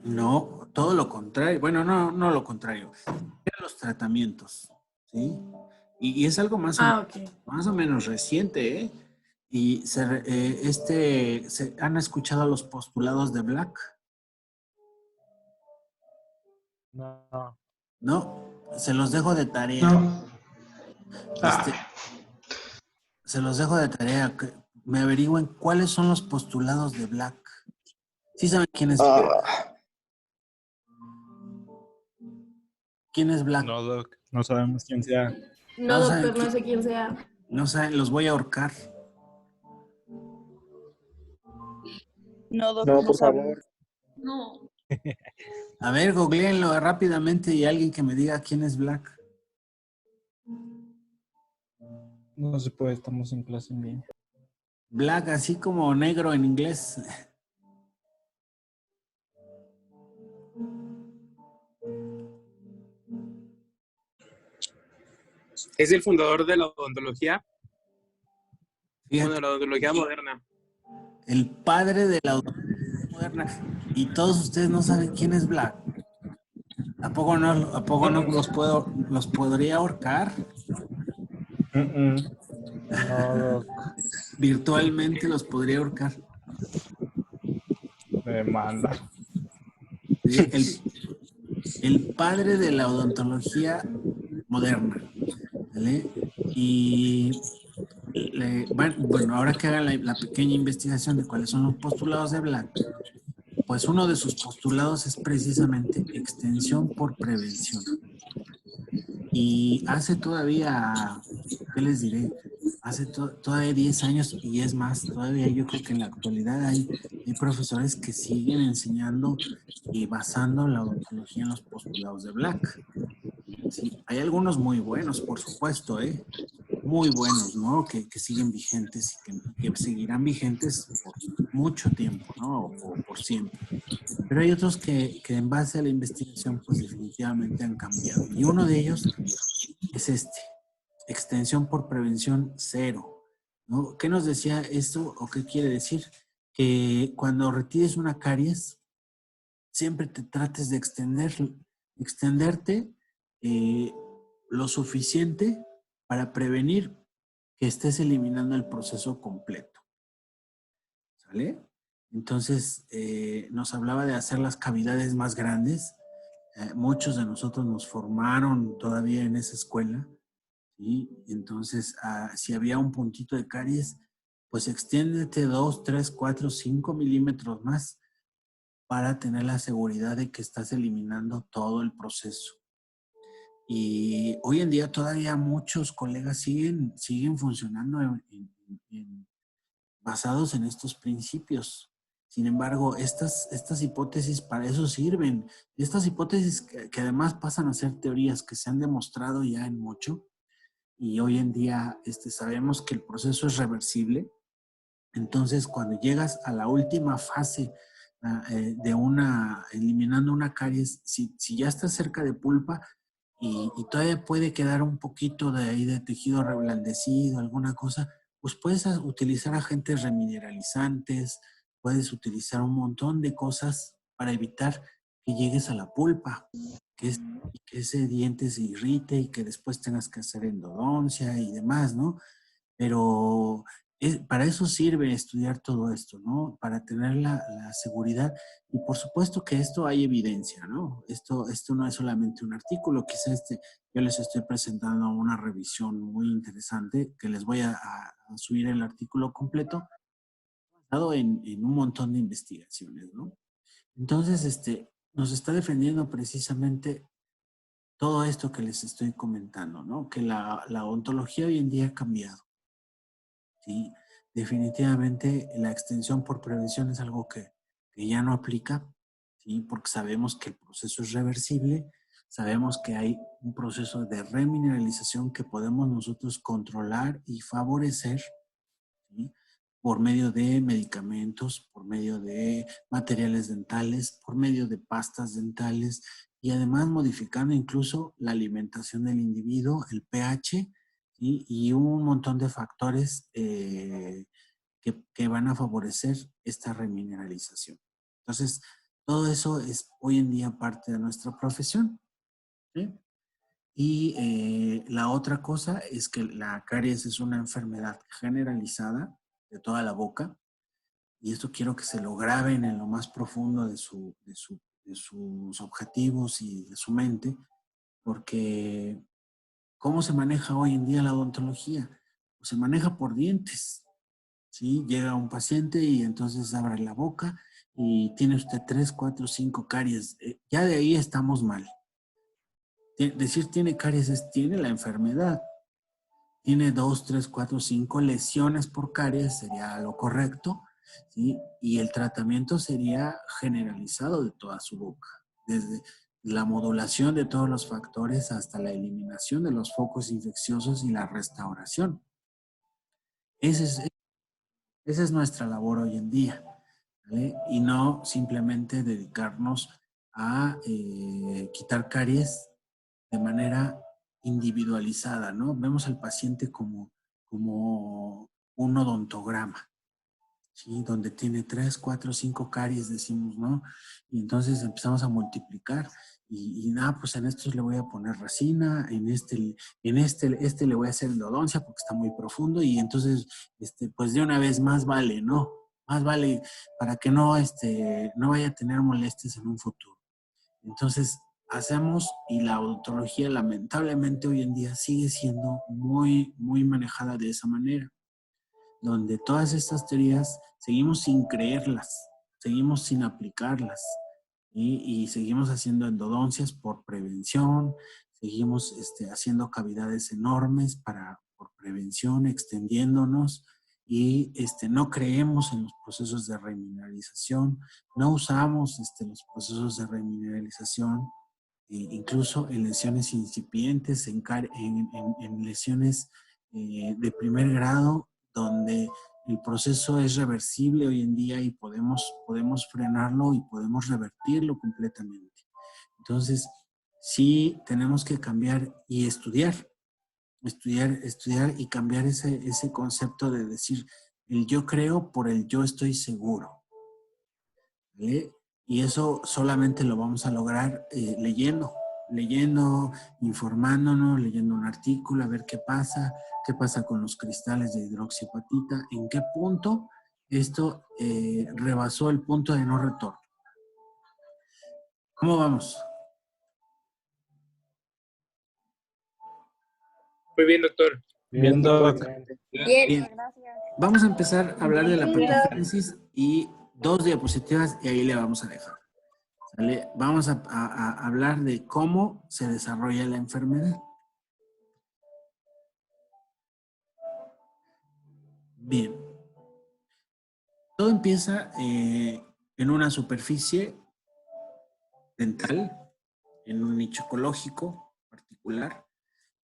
No, todo lo contrario. Bueno, no lo contrario. Los tratamientos, ¿sí? Y es algo más o menos reciente, ¿eh? Y ¿han escuchado los postulados de Black? No. No, se los dejo de tarea. No. Se los dejo de tarea. Que me averigüen cuáles son los postulados de Black. ¿Sí saben quién es Black? ¿Quién es Black? No, Doc, no sabemos quién sea. No, doctor, no sé quién sea. No saben, los voy a ahorcar. No, doctor, no, por favor. No. A ver, googleenlo rápidamente y alguien que me diga quién es Black. No se puede, estamos en clase en línea. Black, así como negro en inglés. Es el fundador de la odontología. Fíjate. Bueno, la odontología moderna. El padre de la odontología moderna. Y todos ustedes no saben quién es Black. ¿A poco no los podría ahorcar? No, Virtualmente los podría ahorcar. me manda. El padre de la odontología moderna. ¿Vale? Y bueno, ahora que hagan la pequeña investigación de cuáles son los postulados de Black, pues uno de sus postulados es precisamente extensión por prevención. Y hace todavía, ¿qué les diré? Hace todavía 10 años y es más, todavía yo creo que en la actualidad hay profesores que siguen enseñando y basando la odontología en los postulados de Black. Sí, hay algunos muy buenos, por supuesto, muy buenos, ¿no? Que siguen vigentes y que seguirán vigentes por mucho tiempo, ¿no? O por siempre. Pero hay otros que en base a la investigación, pues definitivamente han cambiado. Y uno de ellos es extensión por prevención 0, ¿no? ¿Qué nos decía esto o qué quiere decir? Que cuando retires una caries, siempre te trates de extenderte lo suficiente para prevenir que estés eliminando el proceso completo. ¿Sale? Entonces, nos hablaba de hacer las cavidades más grandes. Muchos de nosotros nos formaron todavía en esa escuela. ¿Sí? Entonces, si había un puntito de caries, pues extiéndete 2, 3, 4, 5 milímetros más para tener la seguridad de que estás eliminando todo el proceso. Y hoy en día todavía muchos colegas siguen funcionando basados en estos principios. Sin embargo, estas hipótesis para eso sirven. Estas hipótesis que además pasan a ser teorías que se han demostrado ya en mucho, y hoy en día sabemos que el proceso es reversible. Entonces, cuando llegas a la última fase eliminando una caries, si ya estás cerca de pulpa y todavía puede quedar un poquito de ahí de tejido reblandecido, alguna cosa, pues puedes utilizar agentes remineralizantes, puedes utilizar un montón de cosas para evitar que llegues a la pulpa, que ese diente se irrite y que después tengas que hacer endodoncia y demás, ¿no? Pero para eso sirve estudiar todo esto, ¿no? Para tener la seguridad. Y por supuesto que esto hay evidencia, ¿no? Esto no es solamente un artículo. Quizá yo les estoy presentando una revisión muy interesante que les voy a subir el artículo completo basado en un montón de investigaciones, ¿no? Entonces, nos está defendiendo precisamente todo esto que les estoy comentando, ¿no? Que la odontología hoy en día ha cambiado. Sí, definitivamente la extensión por prevención es algo que ya no aplica, ¿sí? Porque sabemos que el proceso es reversible, sabemos que hay un proceso de remineralización que podemos nosotros controlar y favorecer, ¿sí? Por medio de medicamentos, por medio de materiales dentales, por medio de pastas dentales y además modificando incluso la alimentación del individuo, el pH, ¿sí? Y un montón de factores que van a favorecer esta remineralización. Entonces, todo eso es hoy en día parte de nuestra profesión, ¿sí? Y la otra cosa es que la caries es una enfermedad generalizada de toda la boca, y esto quiero que se lo graben en lo más profundo de sus objetivos y de su mente, porque ¿cómo se maneja hoy en día la odontología? Pues se maneja por dientes, ¿sí? Llega un paciente y entonces abre la boca y tiene usted 3, 4, 5 caries. Ya de ahí estamos mal. Decir tiene caries tiene la enfermedad. Tiene 2, 3, 4, 5 lesiones por caries, sería lo correcto, ¿sí? Y el tratamiento sería generalizado de toda su boca, desde la modulación de todos los factores hasta la eliminación de los focos infecciosos y la restauración. Esa es nuestra labor hoy en día, ¿vale? Y no simplemente dedicarnos a quitar caries de manera individualizada, ¿no? Vemos al paciente como un odontograma, ¿sí? Donde tiene 3, 4, 5 caries, decimos, ¿no? Y entonces empezamos a multiplicar y nada, pues en estos le voy a poner resina, en este le voy a hacer endodoncia porque está muy profundo y entonces, pues de una vez más vale, ¿no? Más vale para que no vaya a tener molestias en un futuro. Entonces, hacemos, y la odontología lamentablemente hoy en día sigue siendo muy, muy manejada de esa manera, donde todas estas teorías seguimos sin creerlas, seguimos sin aplicarlas, y seguimos haciendo endodoncias por prevención, seguimos haciendo cavidades enormes por prevención, extendiéndonos, y no creemos en los procesos de remineralización, no usamos los procesos de remineralización, incluso en lesiones incipientes, en lesiones de primer grado, donde el proceso es reversible hoy en día y podemos frenarlo y podemos revertirlo completamente. Entonces, sí tenemos que cambiar y estudiar y cambiar ese concepto de decir el yo creo por el yo estoy seguro, ¿vale? Y eso solamente lo vamos a lograr leyendo, informándonos, leyendo un artículo, a ver qué pasa con los cristales de hidroxiapatita, en qué punto esto rebasó el punto de no retorno. ¿Cómo vamos? Muy bien, doctor. Bien, Doc. Bien. Vamos a empezar a hablar de la patogénesis y 2 diapositivas y ahí le vamos a dejar. ¿Sale? Vamos a hablar de cómo se desarrolla la enfermedad. Bien. Todo empieza en una superficie dental, en un nicho ecológico particular,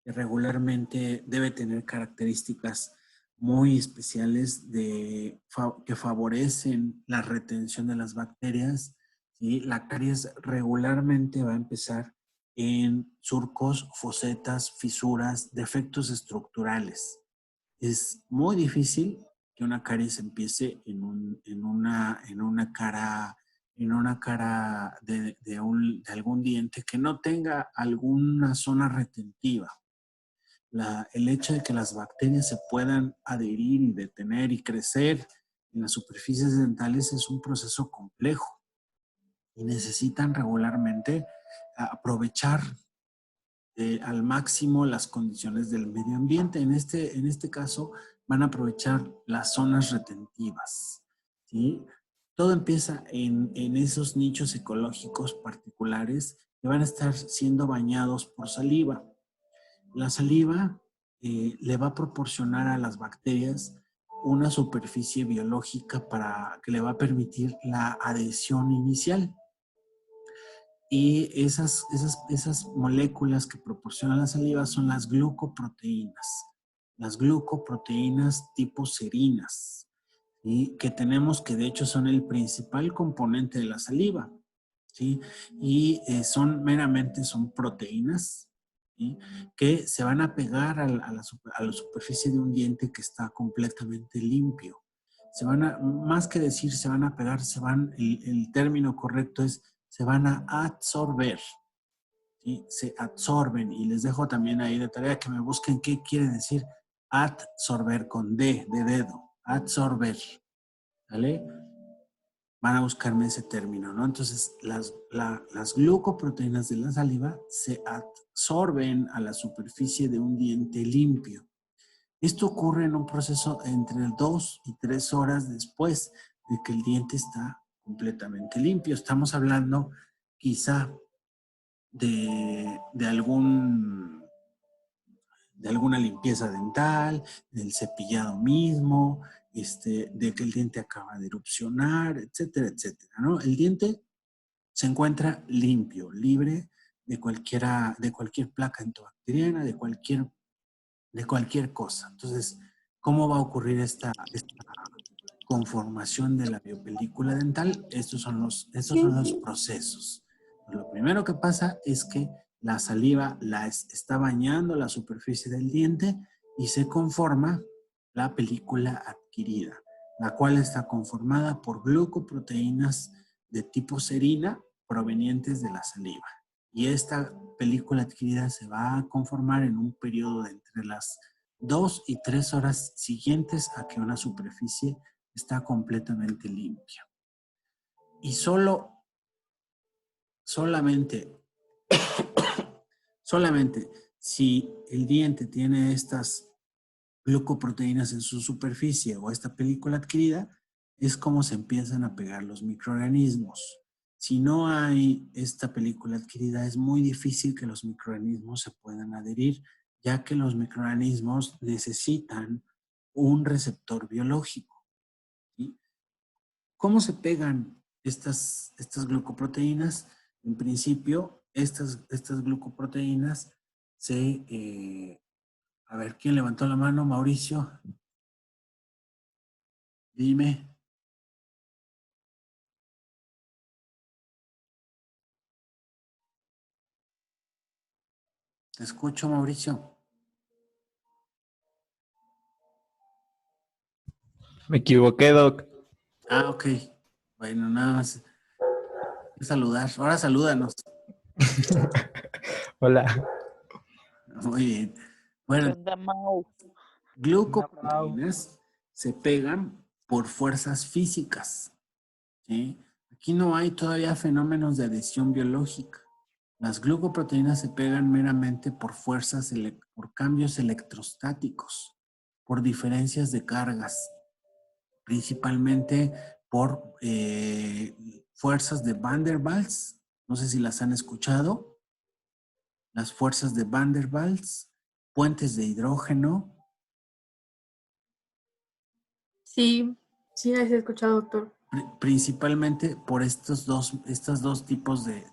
que regularmente debe tener características muy especiales que favorecen la retención de las bacterias. ¿Sí? La caries regularmente va a empezar en surcos, fosetas, fisuras, defectos estructurales. Es muy difícil que una caries empiece en una cara de algún diente que no tenga alguna zona retentiva. El hecho de que las bacterias se puedan adherir y detener y crecer en las superficies dentales es un proceso complejo y necesitan regularmente aprovechar al máximo las condiciones del medio ambiente. En este caso van a aprovechar las zonas retentivas, ¿sí? Todo empieza en esos nichos ecológicos particulares que van a estar siendo bañados por saliva. La saliva le va a proporcionar a las bacterias una superficie biológica que le va a permitir la adhesión inicial. Y esas moléculas que proporciona la saliva son las glucoproteínas. Las glucoproteínas tipo serinas, ¿sí? Que tenemos que de hecho son el principal componente de la saliva, ¿sí? Y son proteínas, ¿sí? Que se van a pegar a la superficie de un diente que está completamente limpio. Más que decir se van a pegar, el término correcto es se van a absorber, ¿sí? Se absorben, y les dejo también ahí de tarea que me busquen qué quiere decir absorber con D de dedo, absorber, ¿vale? Van a buscarme ese término, ¿no? Entonces, las glucoproteínas de la saliva se absorben a la superficie de un diente limpio. Esto ocurre en un proceso entre 2 y 3 horas después de que el diente está completamente limpio. Estamos hablando quizá de alguna limpieza dental, del cepillado mismo, de que el diente acaba de erupcionar, etcétera, etcétera, ¿no? El diente se encuentra limpio, libre de cualquier placa antibacteriana, de cualquier cosa. Entonces, ¿cómo va a ocurrir esta conformación de la biopelícula dental? Estos son los procesos. Lo primero que pasa es que la saliva está bañando la superficie del diente y se conforma la película adquirida, la cual está conformada por glucoproteínas de tipo serina provenientes de la saliva. Y esta película adquirida se va a conformar en un periodo de entre las 2 y 3 horas siguientes a que una superficie está completamente limpia. Y solamente si el diente tiene estas glucoproteínas en su superficie o esta película adquirida, es como se empiezan a pegar los microorganismos. Si no hay esta película adquirida, es muy difícil que los microorganismos se puedan adherir, ya que los microorganismos necesitan un receptor biológico, ¿sí? ¿Cómo se pegan estas glucoproteínas? En principio, estas glucoproteínas a ver, ¿quién levantó la mano? Mauricio. Dime. Te escucho, Mauricio. Me equivoqué, Doc. Ah, ok. Bueno, nada más. Saludar. Ahora salúdanos. Hola. Muy bien. Bueno, glucoproteínas se pegan por fuerzas físicas, ¿sí? Aquí no hay todavía fenómenos de adhesión biológica. Las glucoproteínas se pegan meramente por por cambios electrostáticos, por diferencias de cargas, principalmente por fuerzas de Van der Waals. No sé si las han escuchado. Las fuerzas de Van der Waals, puentes de hidrógeno. Sí, Sí, las he escuchado, doctor. Principalmente por estos dos tipos de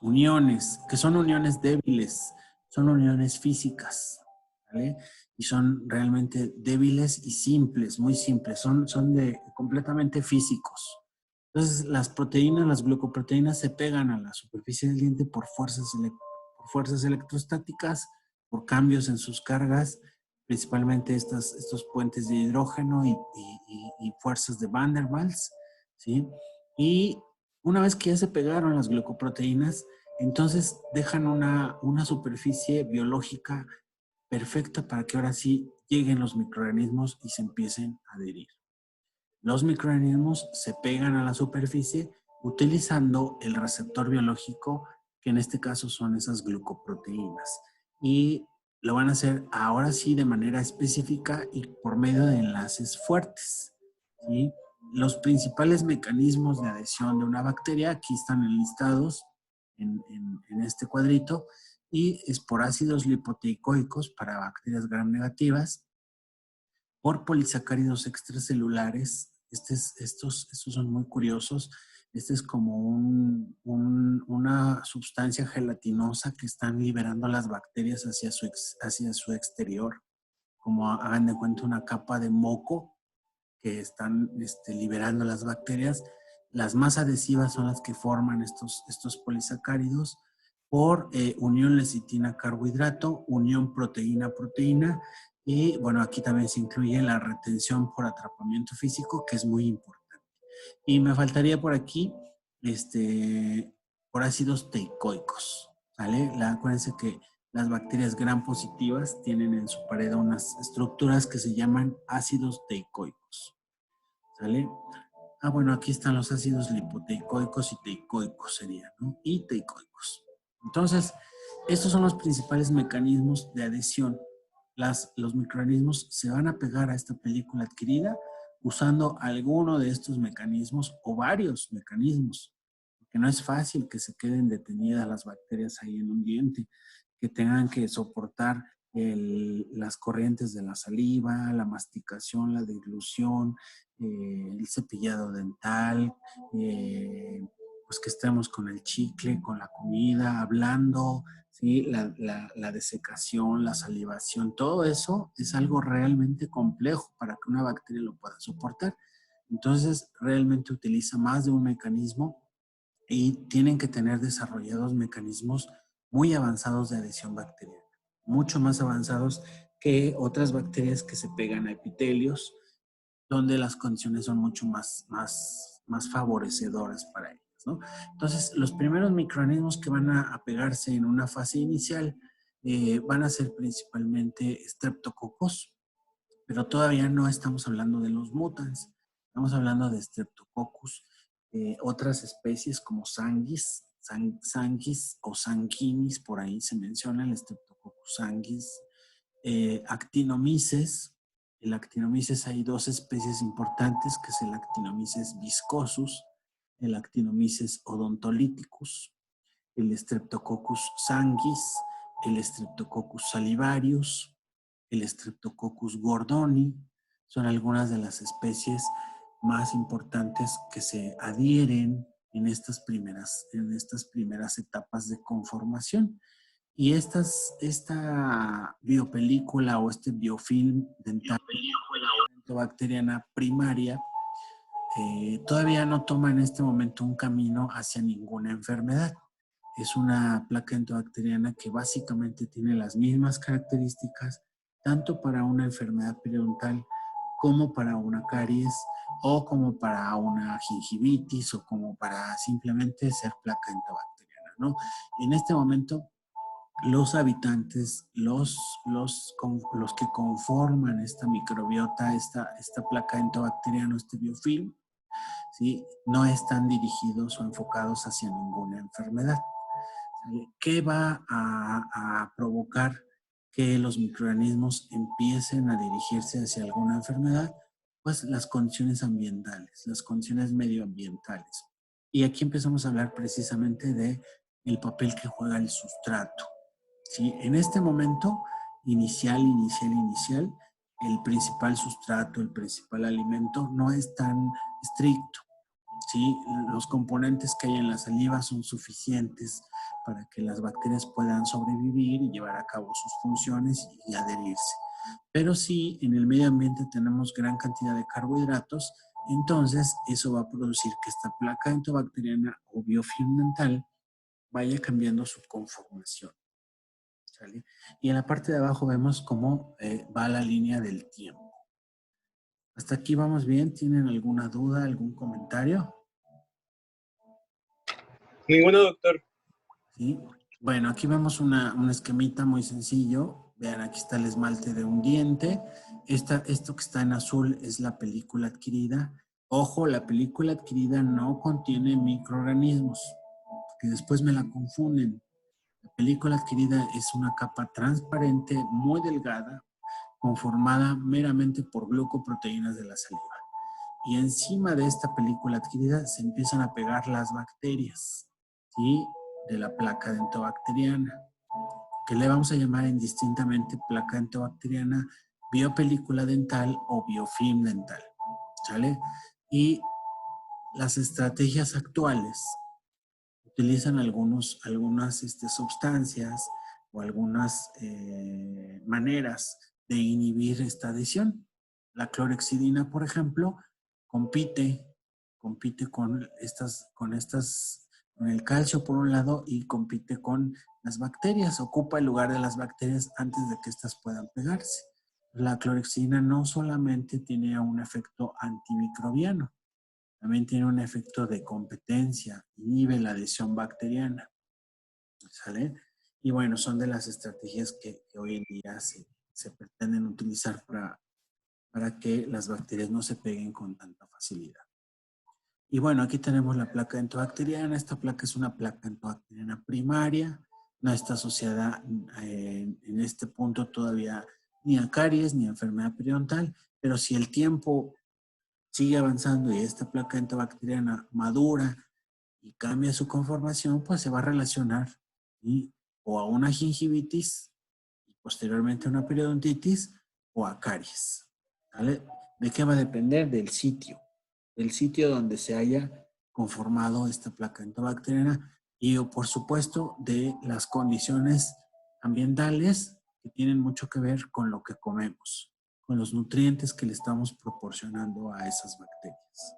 uniones, que son uniones débiles, son uniones físicas, ¿vale? Y son realmente débiles y simples, muy simples, son completamente físicos. Entonces, las glucoproteínas se pegan a la superficie del diente por fuerzas electrostáticas, por cambios en sus cargas, principalmente estos puentes de hidrógeno y fuerzas de Van der Waals, ¿sí? Y una vez que ya se pegaron las glucoproteínas, entonces dejan una superficie biológica perfecta para que ahora sí lleguen los microorganismos y se empiecen a adherir. Los microorganismos se pegan a la superficie utilizando el receptor biológico, que en este caso son esas glucoproteínas. Y lo van a hacer ahora sí de manera específica y por medio de enlaces fuertes, ¿sí? Los principales mecanismos de adhesión de una bacteria aquí están enlistados en este cuadrito, y es por ácidos lipoteicoicos para bacterias gram negativas, por polisacáridos extracelulares. Estos son muy curiosos. Este es como una sustancia gelatinosa que están liberando las bacterias hacia su exterior. Como hagan de cuenta una capa de moco que están liberando las bacterias. Las más adhesivas son las que forman estos polisacáridos por unión lecitina-carbohidrato, unión proteína-proteína. Y bueno, aquí también se incluye la retención por atrapamiento físico, que es muy importante. Y me faltaría por aquí, por ácidos teicoicos, ¿vale? Acuérdense que las bacterias gram positivas tienen en su pared unas estructuras que se llaman ácidos teicoicos, ¿sale? Bueno, aquí están los ácidos lipoteicoicos y teicoicos serían, ¿no? Y teicoicos. Entonces, estos son los principales mecanismos de adhesión. Los microorganismos se van a pegar a esta película adquirida usando alguno de estos mecanismos o varios mecanismos, porque no es fácil que se queden detenidas las bacterias ahí en un diente, que tengan que soportar las corrientes de la saliva, la masticación, la deglución, el cepillado dental, pues que estemos con el chicle, con la comida, hablando, ¿sí? La desecación, la salivación, todo eso es algo realmente complejo para que una bacteria lo pueda soportar. Entonces, realmente utiliza más de un mecanismo y tienen que tener desarrollados mecanismos muy avanzados de adhesión bacteriana, mucho más avanzados que otras bacterias que se pegan a epitelios, donde las condiciones son mucho más favorecedoras para ellas, ¿no? Entonces, los primeros microorganismos que van a pegarse en una fase inicial van a ser principalmente Streptococcus, pero todavía no estamos hablando de los mutans, estamos hablando de Streptococcus, otras especies como Sanguis o Sanguinis, por ahí se menciona el Streptococcus sanguis, Actinomyces. El Actinomyces hay dos especies importantes, que es el Actinomyces viscosus, el Actinomyces odontolithicus, el Streptococcus sanguis, el Streptococcus salivarius, el Streptococcus gordoni. Son algunas de las especies más importantes que se adhieren en estas primeras etapas de conformación. Y esta biopelícula o este biofilm dental bacteriana primaria todavía no toma en este momento un camino hacia ninguna enfermedad. Es una placa endobacteriana que básicamente tiene las mismas características tanto para una enfermedad periodontal como para una caries o como para una gingivitis o como para simplemente ser placa endobacteriana, ¿no? En este momento, los habitantes, los que conforman esta microbiota, esta placa endobacteriana, este biofilm, ¿sí? No están dirigidos o enfocados hacia ninguna enfermedad. ¿Qué va a provocar que los microorganismos empiecen a dirigirse hacia alguna enfermedad? Pues las condiciones ambientales, las condiciones medioambientales. Y aquí empezamos a hablar precisamente de el papel que juega el sustrato, ¿sí? En este momento inicial, el principal sustrato, el principal alimento, no es tan estricto. ¿Sí? Los componentes que hay en la saliva son suficientes para que las bacterias puedan sobrevivir y llevar a cabo sus funciones y adherirse. Pero si en el medio ambiente tenemos gran cantidad de carbohidratos, entonces eso va a producir que esta placa entobacteriana o biofilm dental vaya cambiando su conformación. ¿Sale? Y en la parte de abajo vemos cómo va la línea del tiempo. ¿Hasta aquí vamos bien? ¿Tienen alguna duda, algún comentario? Ninguno, doctor. ¿Sí? Bueno, aquí vemos un esquemita muy sencillo. Vean, aquí está el esmalte de un diente. Esto que está en azul es la película adquirida. Ojo, la película adquirida no contiene microorganismos, que después me la confunden. La película adquirida es una capa transparente, muy delgada, conformada meramente por glucoproteínas de la saliva. Y encima de esta película adquirida se empiezan a pegar las bacterias, ¿sí? De la placa dentobacteriana, que le vamos a llamar indistintamente placa dentobacteriana, biopelícula dental o biofilm dental, ¿sale? Y las estrategias actuales utilizan algunas sustancias o algunas maneras de inhibir esta adhesión. La clorexidina, por ejemplo, compite con el calcio por un lado y compite con las bacterias, ocupa el lugar de las bacterias antes de que éstas puedan pegarse. La clorexidina no solamente tiene un efecto antimicrobiano, también tiene un efecto de competencia, inhibe la adhesión bacteriana, ¿sale? Y bueno, son de las estrategias que hoy en día se pretenden utilizar para que las bacterias no se peguen con tanta facilidad. Y bueno, aquí tenemos la placa dentobacteriana. Esta placa es una placa dentobacteriana primaria. No está asociada en este punto todavía ni a caries ni a enfermedad periodontal, pero si el tiempo sigue avanzando y esta placa dentobacteriana madura y cambia su conformación, pues se va a relacionar o a una gingivitis y posteriormente a una periodontitis o a caries. ¿Vale? ¿De qué va a depender? Del sitio donde se haya conformado esta placa dentobacteriana y por supuesto de las condiciones ambientales que tienen mucho que ver con lo que comemos, con los nutrientes que le estamos proporcionando a esas bacterias.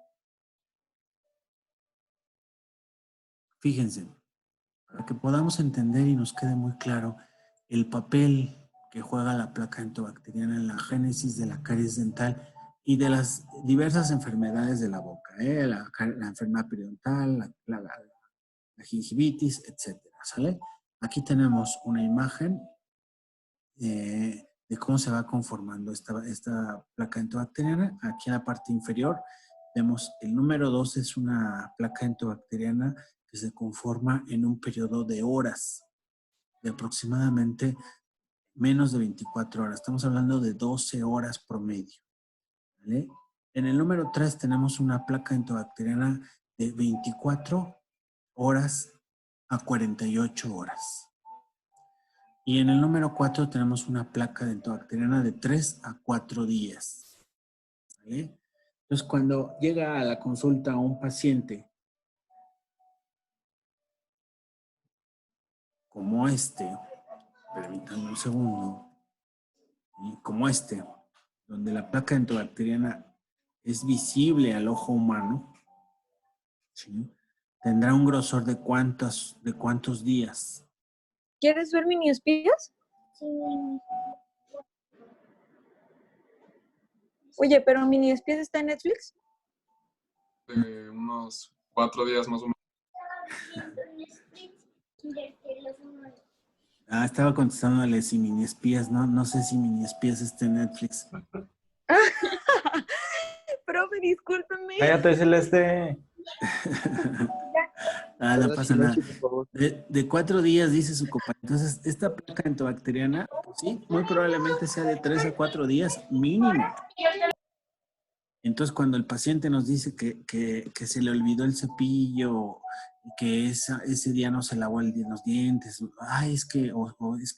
Fíjense, para que podamos entender y nos quede muy claro el papel que juega la placa dentobacteriana en la génesis de la caries dental y de las diversas enfermedades de la boca, la enfermedad periodontal, la gingivitis, etcétera, ¿sale? Aquí tenemos una imagen de cómo se va conformando esta placa dentobacteriana. Aquí en la parte inferior vemos el número 2 es una placa dentobacteriana que se conforma en un periodo de horas, de aproximadamente menos de 24 horas. Estamos hablando de 12 horas promedio. ¿Vale? En el número 3 tenemos una placa dentobacteriana de 24 horas a 48 horas. Y en el número 4 tenemos una placa dentobacteriana de 3 a 4 días. ¿Vale? Entonces, cuando llega a la consulta un paciente como permítanme un segundo, como donde la placa dentobacteriana es visible al ojo humano, ¿sí? Tendrá un grosor de cuántos días. ¿Quieres ver mini espías? Sí. Oye, pero mini espías está en Netflix. Unos 4 días más o menos. Estaba contestándole si mini espías, no sé si mini espías está en Netflix. Profe, discúlpeme. Cállate, Celeste. No pasa nada. De 4 días, dice su compañero. Entonces, esta placa dentobacteriana, pues sí, muy probablemente sea de 3 a 4 días mínimo. Entonces, cuando el paciente nos dice que se le olvidó el cepillo, que ese día no se lavó los dientes, es que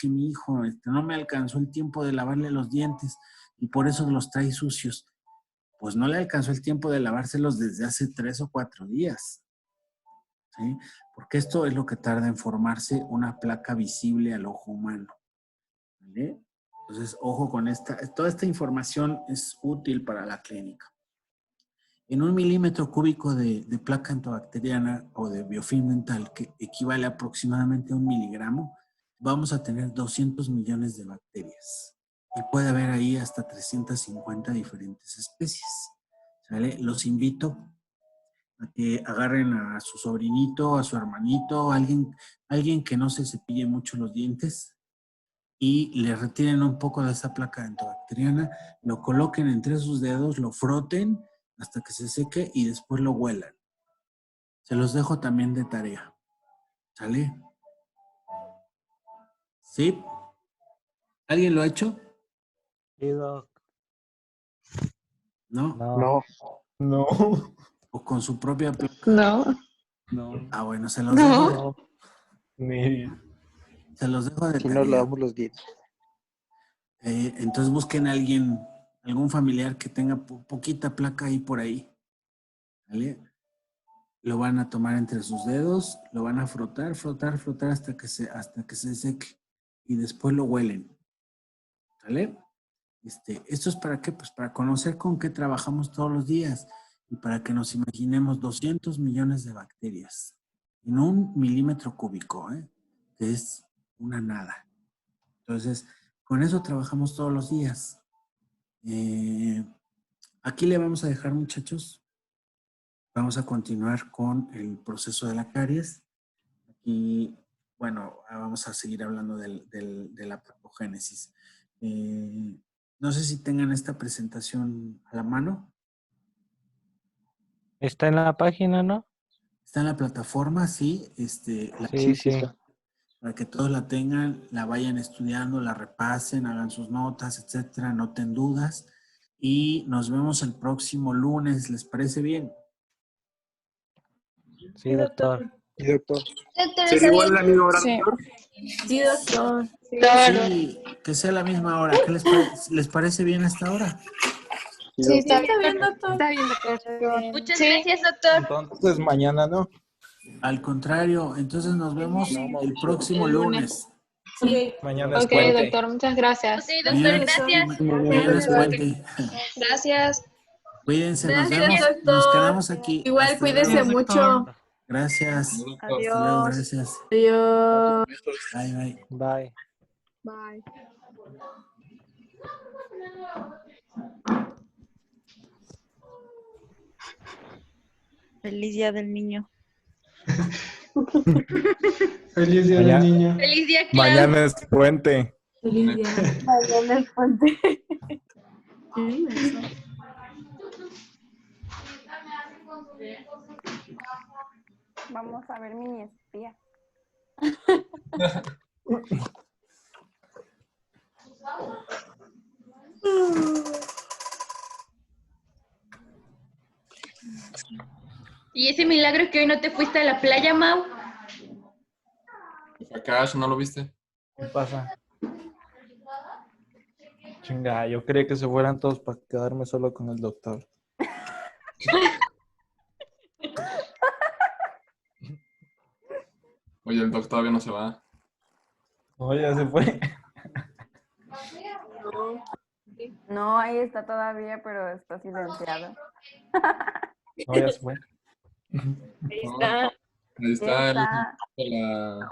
mi hijo no me alcanzó el tiempo de lavarle los dientes, y por eso los trae sucios. Pues no le alcanzó el tiempo de lavárselos desde hace 3 o 4 días. ¿Sí? Porque esto es lo que tarda en formarse una placa visible al ojo humano. ¿Vale? Entonces, ojo con toda esta información es útil para la clínica. En 1 milímetro cúbico de placa antibacteriana o de biofilm dental, que equivale aproximadamente a 1 miligramo, vamos a tener 200 millones de bacterias. Y puede haber ahí hasta 350 diferentes especies. ¿Sale? Los invito a que agarren a su sobrinito, a su hermanito, alguien que no se cepille mucho los dientes y le retiren un poco de esa placa antibacteriana, lo coloquen entre sus dedos, lo froten hasta que se seque y después lo huelan. Se los dejo también de tarea. ¿Sale? ¿Sí? ¿Alguien lo ha hecho? Sí, Doc. ¿No? No. No. ¿O con su propia placa? No. No. Ah, bueno, se los No. dejo. Ni... Se los dejo de Si tarea. nos lavamos los dientes. Entonces busquen a alguien, algún familiar que tenga poquita placa ahí por ahí. ¿Vale? Lo van a tomar entre sus dedos, lo van a frotar hasta que se seque. Y después lo huelen. ¿Vale? ¿Esto es para qué? Pues para conocer con qué trabajamos todos los días y para que nos imaginemos 200 millones de bacterias en 1 milímetro cúbico, que es una nada. Entonces, con eso trabajamos todos los días. Aquí le vamos a dejar, muchachos. Vamos a continuar con el proceso de la caries. Aquí, bueno, vamos a seguir hablando de la patogénesis. No sé si tengan esta presentación a la mano. Está en la página, ¿no? Está en la plataforma, sí. Sí. Para que todos la tengan, la vayan estudiando, la repasen, hagan sus notas, etcétera, noten dudas. Y nos vemos el próximo lunes. ¿Les parece bien? Sí, doctor. Sí, doctor. ¿Sería igual la misma hora, Sí. doctor? Sí, doctor. Sí, que sea la misma hora. ¿Qué les parece bien esta hora? Sí, está Está bien, doctor. Está bien, doctor. Muchas Sí. gracias, doctor. Entonces mañana, ¿no? Al contrario, entonces nos vemos el próximo El lunes. lunes. Sí. Mañana es Ok, puente. doctor, muchas gracias. Ok, doctor, gracias. Mañana es puente. Gracias. Cuídense, nos Gracias, vemos. doctor. Nos quedamos aquí. Igual Hasta cuídese luego. mucho. Gracias. Doctor. Hasta luego, gracias. Adiós. Bye, bye. Bye. Bye. Feliz Día del Niño. Feliz día del niño. Feliz día, Clau. Mañana es puente. Feliz día. Mañana es puente. Vamos a ver mi espía. ¿Y ese milagro que hoy no te fuiste a la playa, Mau? Akash, ¿no lo viste? ¿Qué pasa? Chinga, yo creí que se fueran todos para quedarme solo con el doctor. Oye, el doctor todavía no se va. No, ya se fue. No, ahí está todavía, pero está silenciado. No, ya se fue. Ahí está. Ahí está Está. la